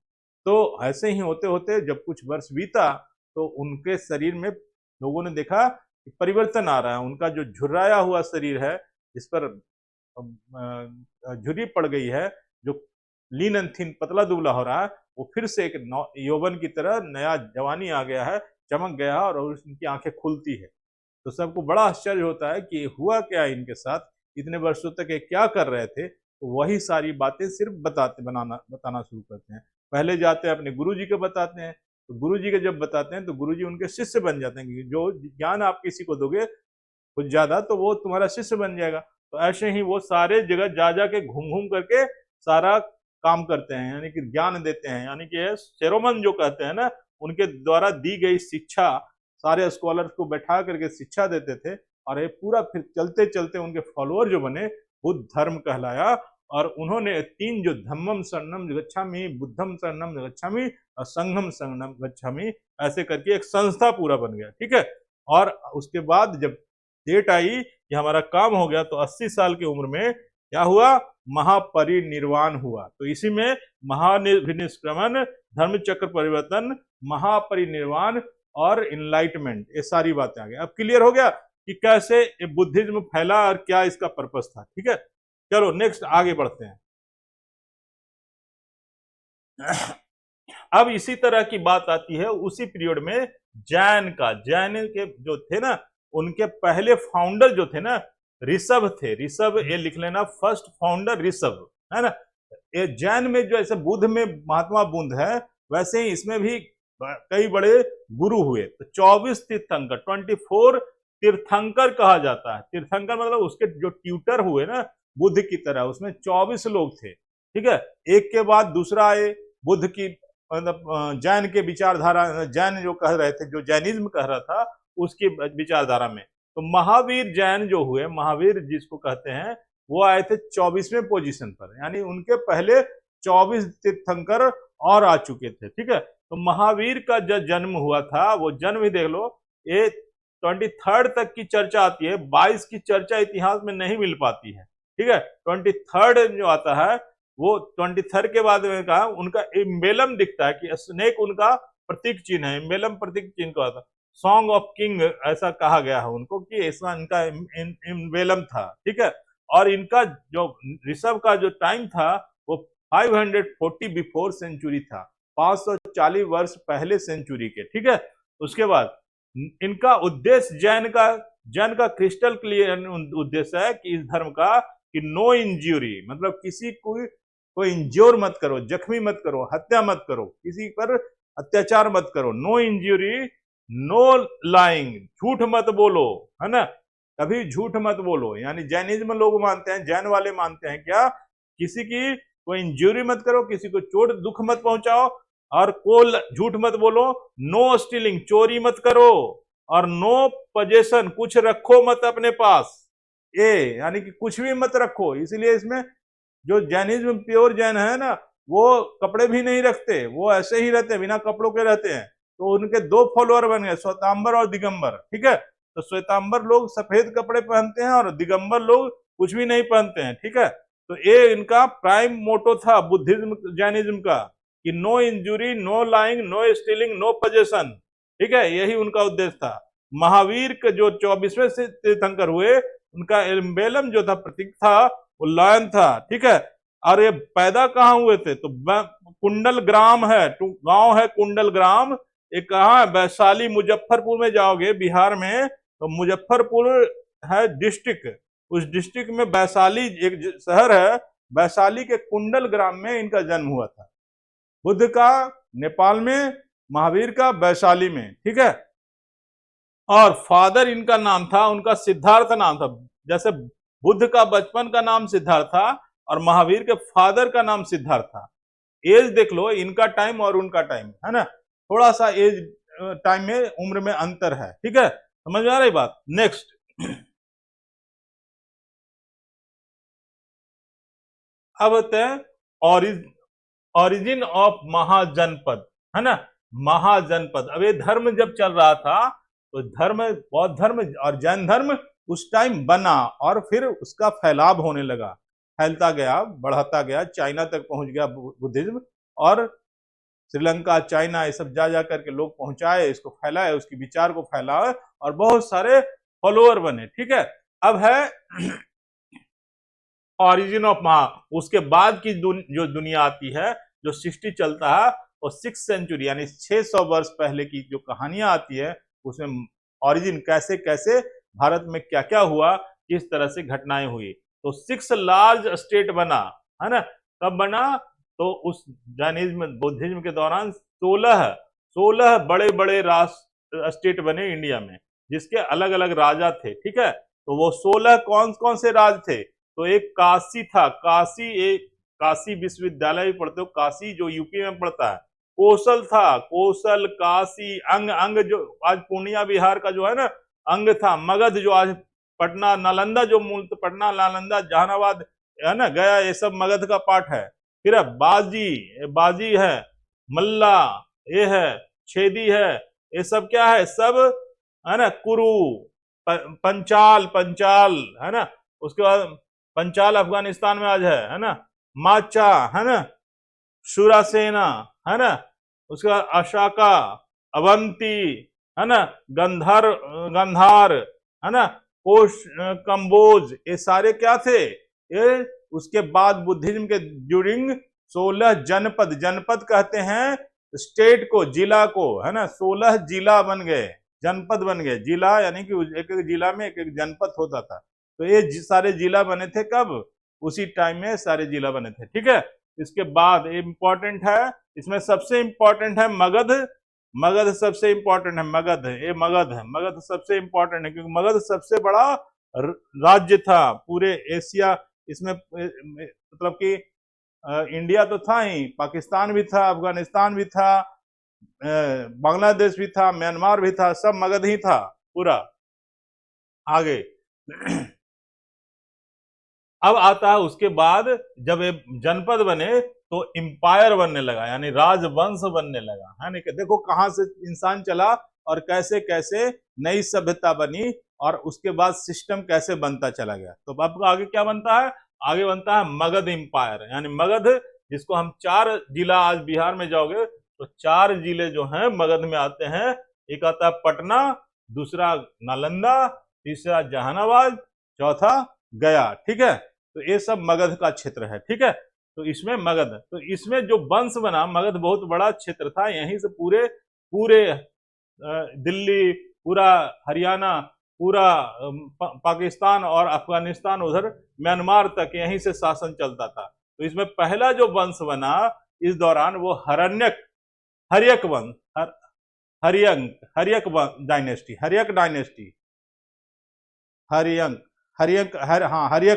तो ऐसे ही होते होते जब कुछ वर्ष बीता, तो उनके शरीर में लोगों ने देखा कि परिवर्तन आ रहा है, उनका जो झुर्राया हुआ शरीर है, जिस पर झुर्री पड़ गई है, जो लीन एंड थिन, पतला दुबला हो रहा है, वो फिर से एक यौवन की तरह नया जवानी आ गया है, चमक गया है, और उनकी आंखें खुलती है। तो सबको बड़ा आश्चर्य होता है कि हुआ क्या इनके साथ, इतने वर्षों तक ये क्या कर रहे थे। तो वही सारी बातें सिर्फ बताना शुरू करते हैं। पहले जाते हैं अपने गुरुजी को बताते हैं, तो गुरुजी के जब बताते हैं तो गुरुजी उनके शिष्य बन जाते हैं, कि जो ज्ञान आप किसी को दोगे कुछ ज्यादा, तो वो तुम्हारा शिष्य बन जाएगा। तो ऐसे ही वो सारे जगह जा जा के घूम घूम करके सारा काम करते हैं, यानी कि ज्ञान देते हैं, यानी कि सेरोमन जो कहते हैं ना, उनके द्वारा दी गई शिक्षा सारे स्कॉलर्स को बैठा करके शिक्षा देते थे। और ये पूरा फिर चलते चलते उनके फॉलोअर जो बने, बुद्ध धर्म कहलाया। और उन्होंने 3 जो धम्मम शरणम गच्छामि, बुद्धम शरणम गच्छामि और संघम शरणम गच्छामि, ऐसे करके एक संस्था पूरा बन गया, ठीक है। और उसके बाद जब डेट आई कि हमारा काम हो गया, तो 80 साल की उम्र में क्या हुआ, महापरिनिर्वाण हुआ। तो इसी में महानिष्क्रमण, धर्म चक्र परिवर्तन, महापरिनिर्वाण और इनलाइटमेंट, ये सारी बातें आ गई। अब क्लियर हो गया कि कैसे ये बुद्धिज्म फैला और क्या इसका पर्पस था, ठीक है। चलो नेक्स्ट आगे बढ़ते हैं। अब इसी तरह की बात आती है उसी पीरियड में जैन का। जैन के जो थे ना, उनके पहले फाउंडर जो थे ना, ऋषभ थे। ऋषभ, ये लिख लेना, फर्स्ट फाउंडर ऋषभ, है ना। ये जैन में जो ऐसे बुद्ध में महात्मा बुद्ध है, वैसे ही इसमें भी कई बड़े गुरु हुए। तो 24 तीर्थंकर, 24 तीर्थंकर कहा जाता है। तीर्थंकर मतलब उसके जो ट्यूटर हुए ना बुद्ध की तरह, उसमें 24 लोग थे, ठीक है। एक के बाद दूसरा आए, बुद्ध की मतलब जैन के विचारधारा, जैन जो कह रहे थे, जो जैनिज्म कह रहा था, उसकी विचारधारा में। तो महावीर जैन जो हुए, महावीर जिसको कहते हैं, वो आए थे 24वें पोजीशन पर, यानी उनके पहले 24 तीर्थंकर और आ चुके थे, ठीक है। तो महावीर का जो जन्म हुआ था, वो जन्म ही देख लो, ये 23 तक की चर्चा आती है, 22 की चर्चा इतिहास में नहीं मिल पाती है, ठीक है। 23 जो आता है, वो 23 के बाद में कहा उनका एम्बेलम दिखता है कि स्नेक उनका प्रतीक चिन्ह है, एम्बेलम प्रतीक चिन्ह का था। सॉन्ग ऑफ किंग ऐसा कहा गया है उनको, कि ऐसा इनका एम्बेलम था, ठीक है। और इनका जो ऋषभ का जो टाइम था, वो 540 बिफोर सेंचुरी था, 540 वर्ष पहले सेंचुरी के, ठीक है। उसके बाद इनका उद्देश्य, जैन का क्रिस्टल क्लियर उद्देश्य है कि इस धर्म का, कि नो इंज्यूरी, मतलब किसी को इंज्योर मत करो, जख्मी मत करो, हत्या मत करो, किसी पर अत्याचार मत करो, नो इंज्यूरी, नो लाइंग, झूठ मत बोलो, है ना, कभी झूठ मत बोलो। यानी जैनिज्म लोग मानते हैं, जैन वाले मानते हैं क्या, किसी की कोई इंज्यूरी मत करो, किसी को चोट दुख मत पहुंचाओ, और को झूठ मत बोलो, नो स्टीलिंग, चोरी मत करो, और नो पोजेशन, कुछ रखो मत अपने पास, ये यानी कि कुछ भी मत रखो। इसलिए इसमें जो जैनिज्म प्योर जैन है ना, वो कपड़े भी नहीं रखते, वो ऐसे ही रहते हैं, बिना कपड़ों के रहते हैं। तो उनके 2 फॉलोअर बन गए, श्वेतांबर और दिगंबर, ठीक है। तो श्वेतांबर लोग सफेद कपड़े पहनते हैं, और दिगंबर लोग कुछ भी नहीं पहनते हैं, ठीक है। तो ये इनका प्राइम मोटो था बुद्धिज्म जैनिज्म का कि no injury, no lying, no stealing, no possession. ठीक है, यही उनका उद्देश्य था। महावीर के जो 24वें से तीर्थंकर हुए, उनका एम्बेलम जो था, प्रतीक था, वो लायन था। ठीक है, और ये पैदा कहाँ हुए थे? तो कुंडल ग्राम है, गांव है कुंडल ग्राम। एक कहाँ है? वैशाली, मुजफ्फरपुर में जाओगे बिहार में तो मुजफ्फरपुर है डिस्ट्रिक्ट, उस डिस्ट्रिक्ट में वैशाली एक शहर है, वैशाली के कुंडल ग्राम में इनका जन्म हुआ था। बुद्ध का नेपाल में, महावीर का वैशाली में। ठीक है, और फादर इनका नाम था, उनका सिद्धार्थ नाम था। जैसे बुद्ध का बचपन का नाम सिद्धार्थ था और महावीर के फादर का नाम सिद्धार्थ था। एज देख लो इनका टाइम और उनका टाइम, है ना, थोड़ा सा एज टाइम में, उम्र में अंतर है। ठीक है, समझ में आ रही बात? नेक्स्ट, अब होते हैं ओरिजिन ऑफ महाजनपद, है ना, महाजनपद। अब ये धर्म जब चल रहा था तो धर्म, बौद्ध धर्म और जैन धर्म उस टाइम बना और फिर उसका फैलाव होने लगा, फैलता गया, बढ़ाता गया, चाइना तक पहुंच गया बुद्धिज्म, और श्रीलंका, चाइना, ये सब जा जा करके लोग पहुंचाए, इसको फैलाए, उसके विचार को फैलाए और बहुत सारे फॉलोअर बने। ठीक है, अब है ऑरिजिन ऑफ महा। उसके बाद की जो दुनिया आती है, जो सृष्टि चलता है, और 6th सेंचुरी यानी 600 वर्ष पहले की जो कहानियां आती है, उसमें ऑरिजिन कैसे कैसे भारत में क्या क्या हुआ, किस तरह से घटनाएं हुई। तो 6 लार्ज स्टेट बना, है ना, कब बना? तो उस जैनिज्म बुद्धिज्म के दौरान 16 बड़े बड़े राष्ट्र स्टेट बने इंडिया में, जिसके अलग अलग राजा थे। ठीक है, तो वो 16 कौन कौन से राज थे? तो एक काशी था, काशी, एक काशी विश्वविद्यालय पढ़ते हो, काशी जो यूपी में पड़ता है। कौशल था, कौशल, काशी, अंग जो आज पूर्णिया बिहार का जो है ना अंग था। मगध जो आज पटना, नालंदा जो मूल पटना, नालंदा, जहानाबाद, है ना, गया, ये सब मगध का पार्ट है। फिर है बाजी है, मल्ला ये है, छेदी है, ये सब क्या है? सब, है ना, कुरु, पंचाल, है ना, उसके बाद पंचाल अफगानिस्तान में आज है ना, माचा, है ना, शुरासेना, है ना, उसके बाद अशाका, अवंती, है ना, गंधार, है ना, कोश, कंबोज, ये सारे क्या थे? ये उसके बाद बुद्धिज्म के ड्यूरिंग 16 जनपद, जनपद कहते हैं स्टेट को, जिला को, है ना, 16 जिला बन गए, जनपद बन गए। जिला यानी कि एक एक जिला में एक एक जनपद होता था। तो ये सारे जिला बने थे कब? उसी टाइम में सारे जिला बने थे। ठीक है, इसके बाद इंपॉर्टेंट है, इसमें सबसे इंपॉर्टेंट है मगध। मगध सबसे इंपॉर्टेंट है, मगध, ये मगध है, मगध सबसे इंपॉर्टेंट है क्योंकि मगध सबसे बड़ा राज्य था पूरे एशिया। इसमें मतलब कि इंडिया तो था ही, पाकिस्तान भी था, अफगानिस्तान भी था, बांग्लादेश भी था, म्यांमार भी था, सब मगध ही था पूरा। आगे अब आता है उसके बाद जब ये जनपद बने तो एम्पायर बनने लगा, यानी राजवंश बनने लगा, है ना। देखो कहां से इंसान चला और कैसे कैसे नई सभ्यता बनी और उसके बाद सिस्टम कैसे बनता चला गया। तो अब आगे क्या बनता है? आगे बनता है मगध एम्पायर, यानी मगध, जिसको हम 4 जिला, आज बिहार में जाओगे तो 4 जिले जो हैं मगध में आते हैं। एक आता है पटना, दूसरा नालंदा, तीसरा जहानाबाद, चौथा गया। ठीक है, तो ये सब मगध का क्षेत्र है। ठीक है, तो इसमें मगध, तो इसमें जो वंश बना, मगध बहुत बड़ा क्षेत्र था, यहीं से पूरे पूरे दिल्ली, पूरा हरियाणा, पूरा पाकिस्तान और अफगानिस्तान, उधर म्यांमार तक यहीं से शासन चलता था। तो इसमें पहला जो वंश बना इस दौरान वो हर्यक वंश, Haryanka dynasty, Haryanka dynasty, Haryanka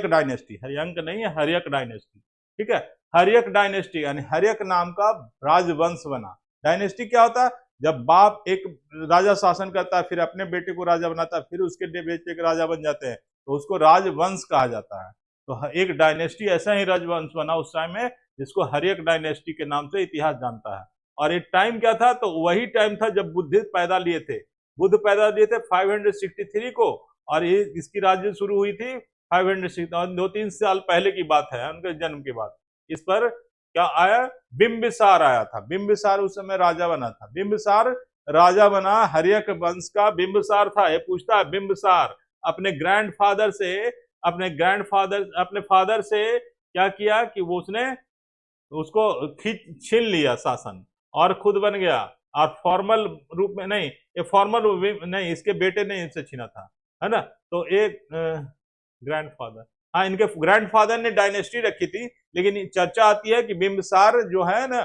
dynasty, Haryanka नहीं है, हर्यक डायनेस्टी। ठीक है, हर्यक डायनेस्टी यानी हर्यक नाम का राजवंश बना। डायनेस्टी क्या होता है? जब बाप एक राजा शासन करता है, फिर अपने बेटे को राजा बनाता है, फिर उसके बेटे के राजा बन जाते हैं, तो उसको राजवंश कहा जाता है। तो एक डायनेस्टी ऐसा ही राजवंश बना उस टाइम में, जिसको हर्यक डायनेस्टी के नाम से इतिहास जानता है। और एक टाइम क्या था? तो वही टाइम था जब बुद्ध पैदा लिए थे 563 को, और ये इसकी राज्य शुरू हुई थी 500 2-3 साल पहले की बात है, उनके जन्म की बात। इस पर क्या आया, बिंबिसार आया था। बिंबिसार उस समय राजा बना था। बिंबिसार राजा बना, हर्यक वंश का बिंबिसार था। ये पूछता है बिंबिसार अपने ग्रैंडफादर से, अपने फादर से क्या किया कि वो उसने उसको छीन लिया शासन और खुद बन गया। और फॉर्मल रूप में नहीं, ये फॉर्मल नहीं, इसके बेटे ने इनसे छीना था, है ना। तो एक ग्रैंडफादर, हाँ, इनके ग्रैंडफादर ने डायनेस्टी रखी थी। लेकिन चर्चा आती है कि बिंबिसार जो है ना,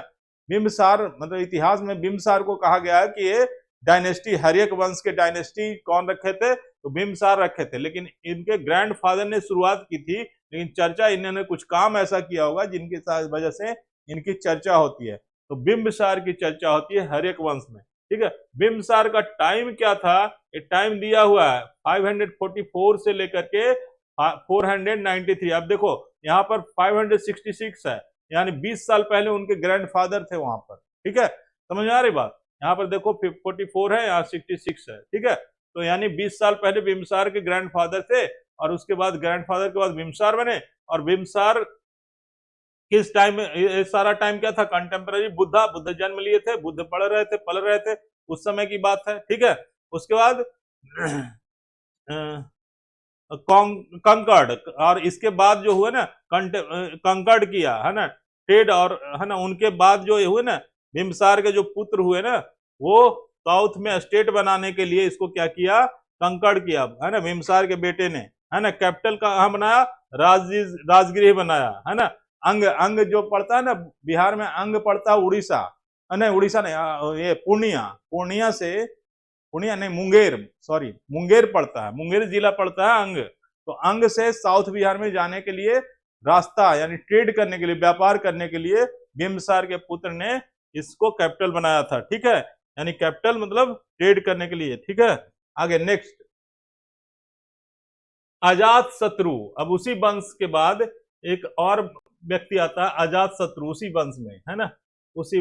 बिंबिसार मतलब इतिहास में बिंबिसार को कहा गया है कि ये डायनेस्टी, हर्यक वंश के डायनेस्टी कौन रखे थे, तो बिंबिसार रखे थे। लेकिन इनके ग्रैंडफादर ने शुरुआत की थी। लेकिन चर्चा, इन्होंने कुछ काम ऐसा किया होगा जिनके वजह से इनकी चर्चा होती है। तो बिंबिसार की चर्चा होती है हर्यक वंश में, ठीक है। बिंबिसार का टाइम क्या था, ये टाइम दिया हुआ है 544 से लेकर के 493। अब देखो यहाँ पर 566 है, यानी 20 साल पहले उनके ग्रैंडफादर थे वहां पर, ठीक है। समझ में आ रही बात। यहाँ पर देखो 44 है, यहाँ 66 है, ठीक है। तो यानी 20 साल पहले बिंबिसार के ग्रैंडफादर थे, और उसके बाद ग्रैंडफादर के बाद बिंबिसार बने। और बिंबिसार किस टाइम में, ये सारा टाइम क्या था, कंटेम्पररी बुद्ध जन्म लिए थे, बुद्ध पढ़ रहे थे, पल रहे थे, उस समय की बात है, ठीक है। उसके बाद कंकर्ड, और इसके बाद जो हुए ना, कंकर्ड किया, है ना, ट्रेड, और है ना, उनके बाद जो हुए ना, बिंबिसार के जो पुत्र हुए ना, वो साउथ में स्टेट बनाने के लिए इसको क्या किया, कंकर्ड किया, है ना, बिंबिसार के बेटे ने, है ना। कैपिटल कहाँ बनाया, राजगृह बनाया, है ना। अंग अंग जो पड़ता है ना, बिहार में अंग पड़ता है उड़ीसा, नहीं उड़ीसा नहीं, ये पूर्णिया से, पूर्णिया नहीं, मुंगेर, सॉरी, मुंगेर पड़ता है, मुंगेर जिला पड़ता है अंग। तो अंग से साउथ बिहार में जाने के लिए रास्ता, यानी ट्रेड करने के लिए, व्यापार करने के लिए बिंबिसार के पुत्र ने इसको कैपिटल बनाया था, ठीक है। यानी कैपिटल मतलब ट्रेड करने के लिए, ठीक है। आगे नेक्स्ट, अजात शत्रु। अब उसी वंश के बाद एक और व्यक्ति आता है, अजात शत्रु, उसी वंश में, है ना। उसी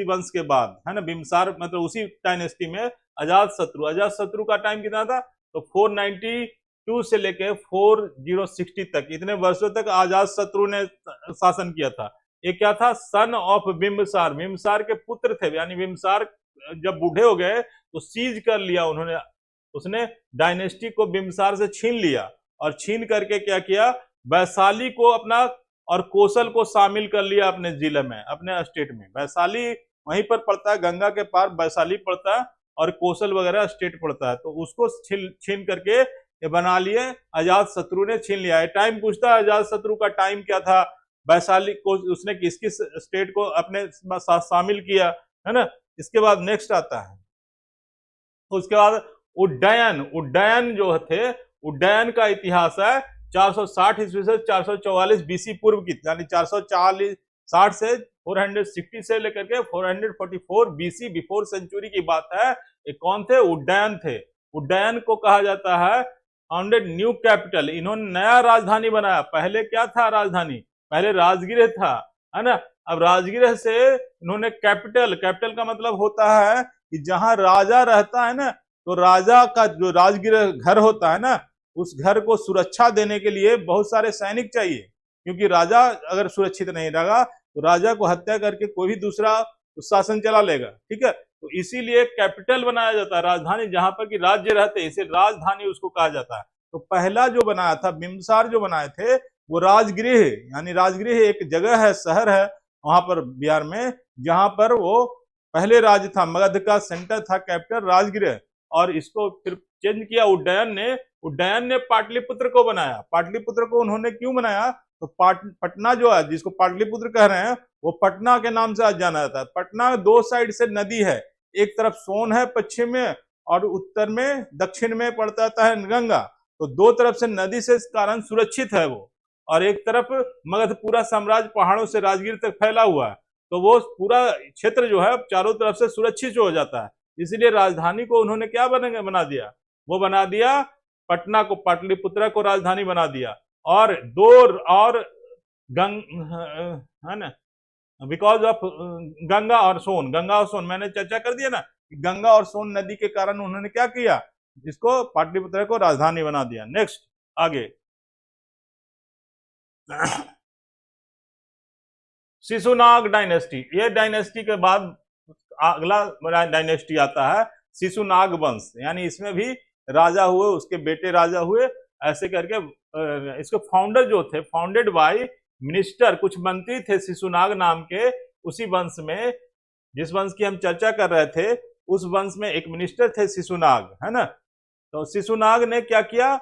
वंश के बाद, है ना, बिंबिसार मतलब उसी डायनेस्टी में अजात शत्रु का टाइम कितना था, तो 492 से लेके 4060 तक, इतने वर्षों तक अजात शत्रु ने शासन किया था। ये क्या था, सन ऑफ बिंबिसार, बिंबिसार के पुत्र थे। यानी बिंबिसार जब बूढ़े हो गए तो सीज कर लिया उन्होंने, उसने डायनेस्टी को बिंबिसार से छीन लिया, और छीन करके क्या किया, वैशाली को अपना और कौशल को शामिल कर लिया अपने जिले में, अपने स्टेट में। वैशाली वहीं पर पड़ता है, गंगा के पार वैशाली पड़ता है, और कौशल वगैरह स्टेट पड़ता है। तो उसको छीन करके ये बना लिए, अजात शत्रु ने छीन लिया है। टाइम पूछता है अजात शत्रु का टाइम क्या था, वैशाली को उसने किस किस स्टेट को अपने साथ शामिल किया, है ना। इसके बाद नेक्स्ट आता है, उसके बाद उड्डयन जो थे, उड्डयन का इतिहास है 460 ईस्वी से 444 बीसी पूर्व की, यानी 440 60 से 460 से लेकर के 444 बीसी बिफोर सेंचुरी की बात है। ये कौन थे, उड्डयन थे। उड्डयन को कहा जाता है फाउंडेड न्यू कैपिटल, इन्होंने नया राजधानी बनाया। पहले क्या था राजधानी, पहले राजगृह था, है ना। अब राजगृह से इन्होंने कैपिटल का मतलब होता है कि जहां राजा रहता है ना, तो राजा का जो राजगृह घर होता है ना, उस घर को सुरक्षा देने के लिए बहुत सारे सैनिक चाहिए, क्योंकि राजा अगर सुरक्षित नहीं रहेगा तो राजा को हत्या करके कोई भी दूसरा शासन चला लेगा, ठीक है। तो इसीलिए कैपिटल बनाया जाता है, राजधानी, जहां पर कि राज्य रहते हैं, इसे राजधानी उसको कहा जाता है। तो पहला जो बनाया था बिंबिसार, जो बनाए थे वो राजगृह, यानी राजगृह एक जगह है, शहर है वहां पर बिहार में, जहां पर वो पहले राज्य था, मगध का सेंटर था, कैपिटल राजगृह। और इसको फिर चेंज किया उड्डयन ने पाटलिपुत्र को बनाया। पाटलिपुत्र को उन्होंने क्यों बनाया, तो पटना जो है, जिसको पाटलिपुत्र कह रहे हैं, वो पटना के नाम से आज जाना जाता है। पटना दो साइड से नदी है, एक तरफ सोन है पश्चिम में, और उत्तर में दक्षिण में पड़ता है गंगा। तो दो तरफ से नदी से इस कारण सुरक्षित है वो, और एक तरफ मगध पूरा साम्राज्य पहाड़ों से राजगीर तक फैला हुआ है, तो वो पूरा क्षेत्र जो है चारों तरफ से सुरक्षित हो जाता है। इसीलिए राजधानी को उन्होंने क्या बना दिया, वो बना दिया पटना को, पाटलिपुत्र को राजधानी बना दिया। और दो और है ना, बिकॉज ऑफ गंगा और सोन मैंने चर्चा कर दिया ना, गंगा और सोन नदी के कारण उन्होंने क्या किया, इसको पाटलिपुत्र को राजधानी बना दिया। नेक्स्ट आगे, शिशुनाग डायनेस्टी, ये डायनेस्टी के बाद अगला डायनेस्टी आता है शिशुनाग वंश, यानी इसमें भी राजा हुए, उसके बेटे राजा हुए, ऐसे करके इसके फाउंडर जो थे, फाउंडेड बाय मिनिस्टर, कुछ मंत्री थे शिशुनाग नाम के। उसी वंश में, जिस वंश की हम चर्चा कर रहे थे, उस वंश में एक मिनिस्टर थे शिशुनाग, है ना। तो शिशुनाग ने क्या किया,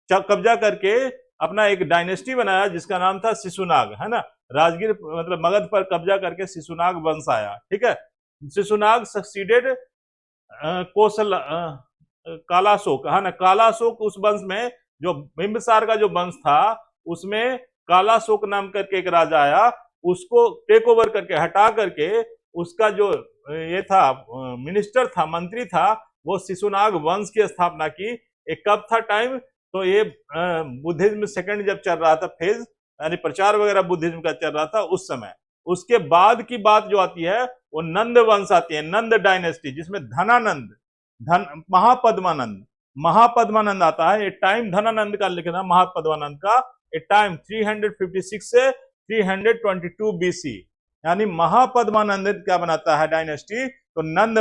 कब्जा करके अपना एक डायनेस्टी बनाया जिसका नाम था शिशुनाग, है ना। राजगीर मतलब मगध पर कब्जा करके शिशुनाग वंश आया, ठीक है। शिशुनाग सक्सीडेड कौशल कालाशोक, है ना। कालाशोक उस वंश में, जो बिंबिसार का जो वंश था, उसमें कालाशोक नाम करके एक राजा आया, उसको टेक ओवर करके, हटा करके, उसका जो ये था मिनिस्टर था, मंत्री था, वो शिशुनाग वंश की स्थापना की। एक कब था टाइम, तो ये बुद्धिज्म सेकंड जब चल रहा था फेज, यानी प्रचार वगैरह बुद्धिज्म का चल रहा था उस समय। उसके बाद की बात जो आती है वो नंद वंश आती है, नंद डायनेस्टी, जिसमें धनानंद, महापद्मानंद आता है। ये टाइम धनानंद का लिखना, महापद्मानंद का ये टाइम 356 से 322 बीसी, यानी महापद्मानंद क्या बनाता है डायनेस्टी, तो नंद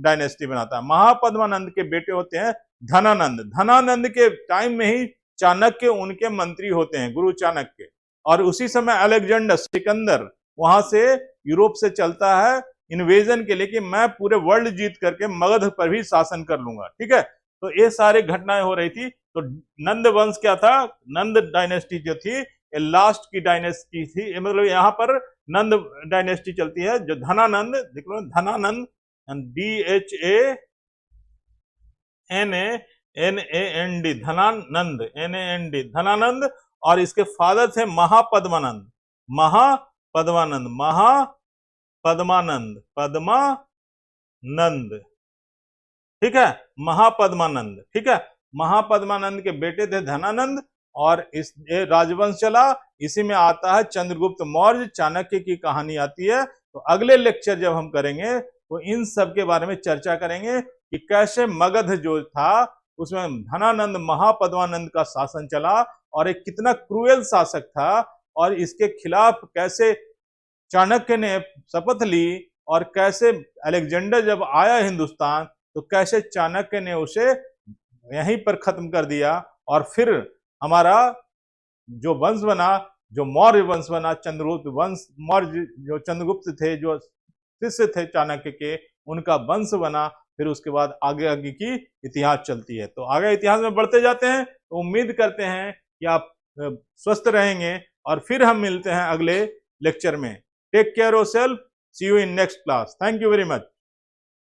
डायनेस्टी बनाता है। महापद्मानंद के बेटे होते हैं धनानंद। धनानंद के टाइम में ही चाणक्य उनके मंत्री होते हैं, गुरु चाणक्य। और उसी समय अलेक्जेंडर, सिकंदर वहां से यूरोप से चलता है इन्वेजन के लिए कि मैं पूरे वर्ल्ड जीत करके मगध पर भी शासन कर लूंगा, ठीक है। तो ये सारी घटनाएं हो रही थी। तो नंद वंश क्या था, नंद डायनेस्टी जो थी, ये लास्ट की डायनेस्टी थी, मतलब यहाँ पर नंद डायनेस्टी चलती है। जो धनानंद, देख लो, धनानंद, DHANANAND, धनानंद, NAND, धनानंद। और इसके फादर थे महापद्मानंद, पद्मानंद, ठीक है, महापद्मानंद, ठीक है। महापद्मानंद के बेटे थे धनानंद, और इस ये राजवंश चला। इसी में आता है चंद्रगुप्त मौर्य, चाणक्य की कहानी आती है। तो अगले लेक्चर जब हम करेंगे तो इन सब के बारे में चर्चा करेंगे कि कैसे मगध जो था उसमें धनानंद, महापद्मानंद का शासन चला, और एक कितना क्रूएल शासक था, और इसके खिलाफ कैसे चाणक्य ने शपथ ली, और कैसे अलेक्जेंडर जब आया हिंदुस्तान तो कैसे चाणक्य ने उसे यहीं पर खत्म कर दिया। और फिर हमारा जो वंश बना, जो मौर्य वंश बना, चंद्रगुप्त वंश, मौर्य जो चंद्रगुप्त थे, जो शिष्य थे चाणक्य के, उनका वंश बना। फिर उसके बाद आगे आगे की इतिहास चलती है। तो आगे इतिहास में बढ़ते जाते हैं। तो उम्मीद करते हैं कि आप स्वस्थ रहेंगे, और फिर हम मिलते हैं अगले लेक्चर में। Take care yourself, see you in next class. Thank you very much.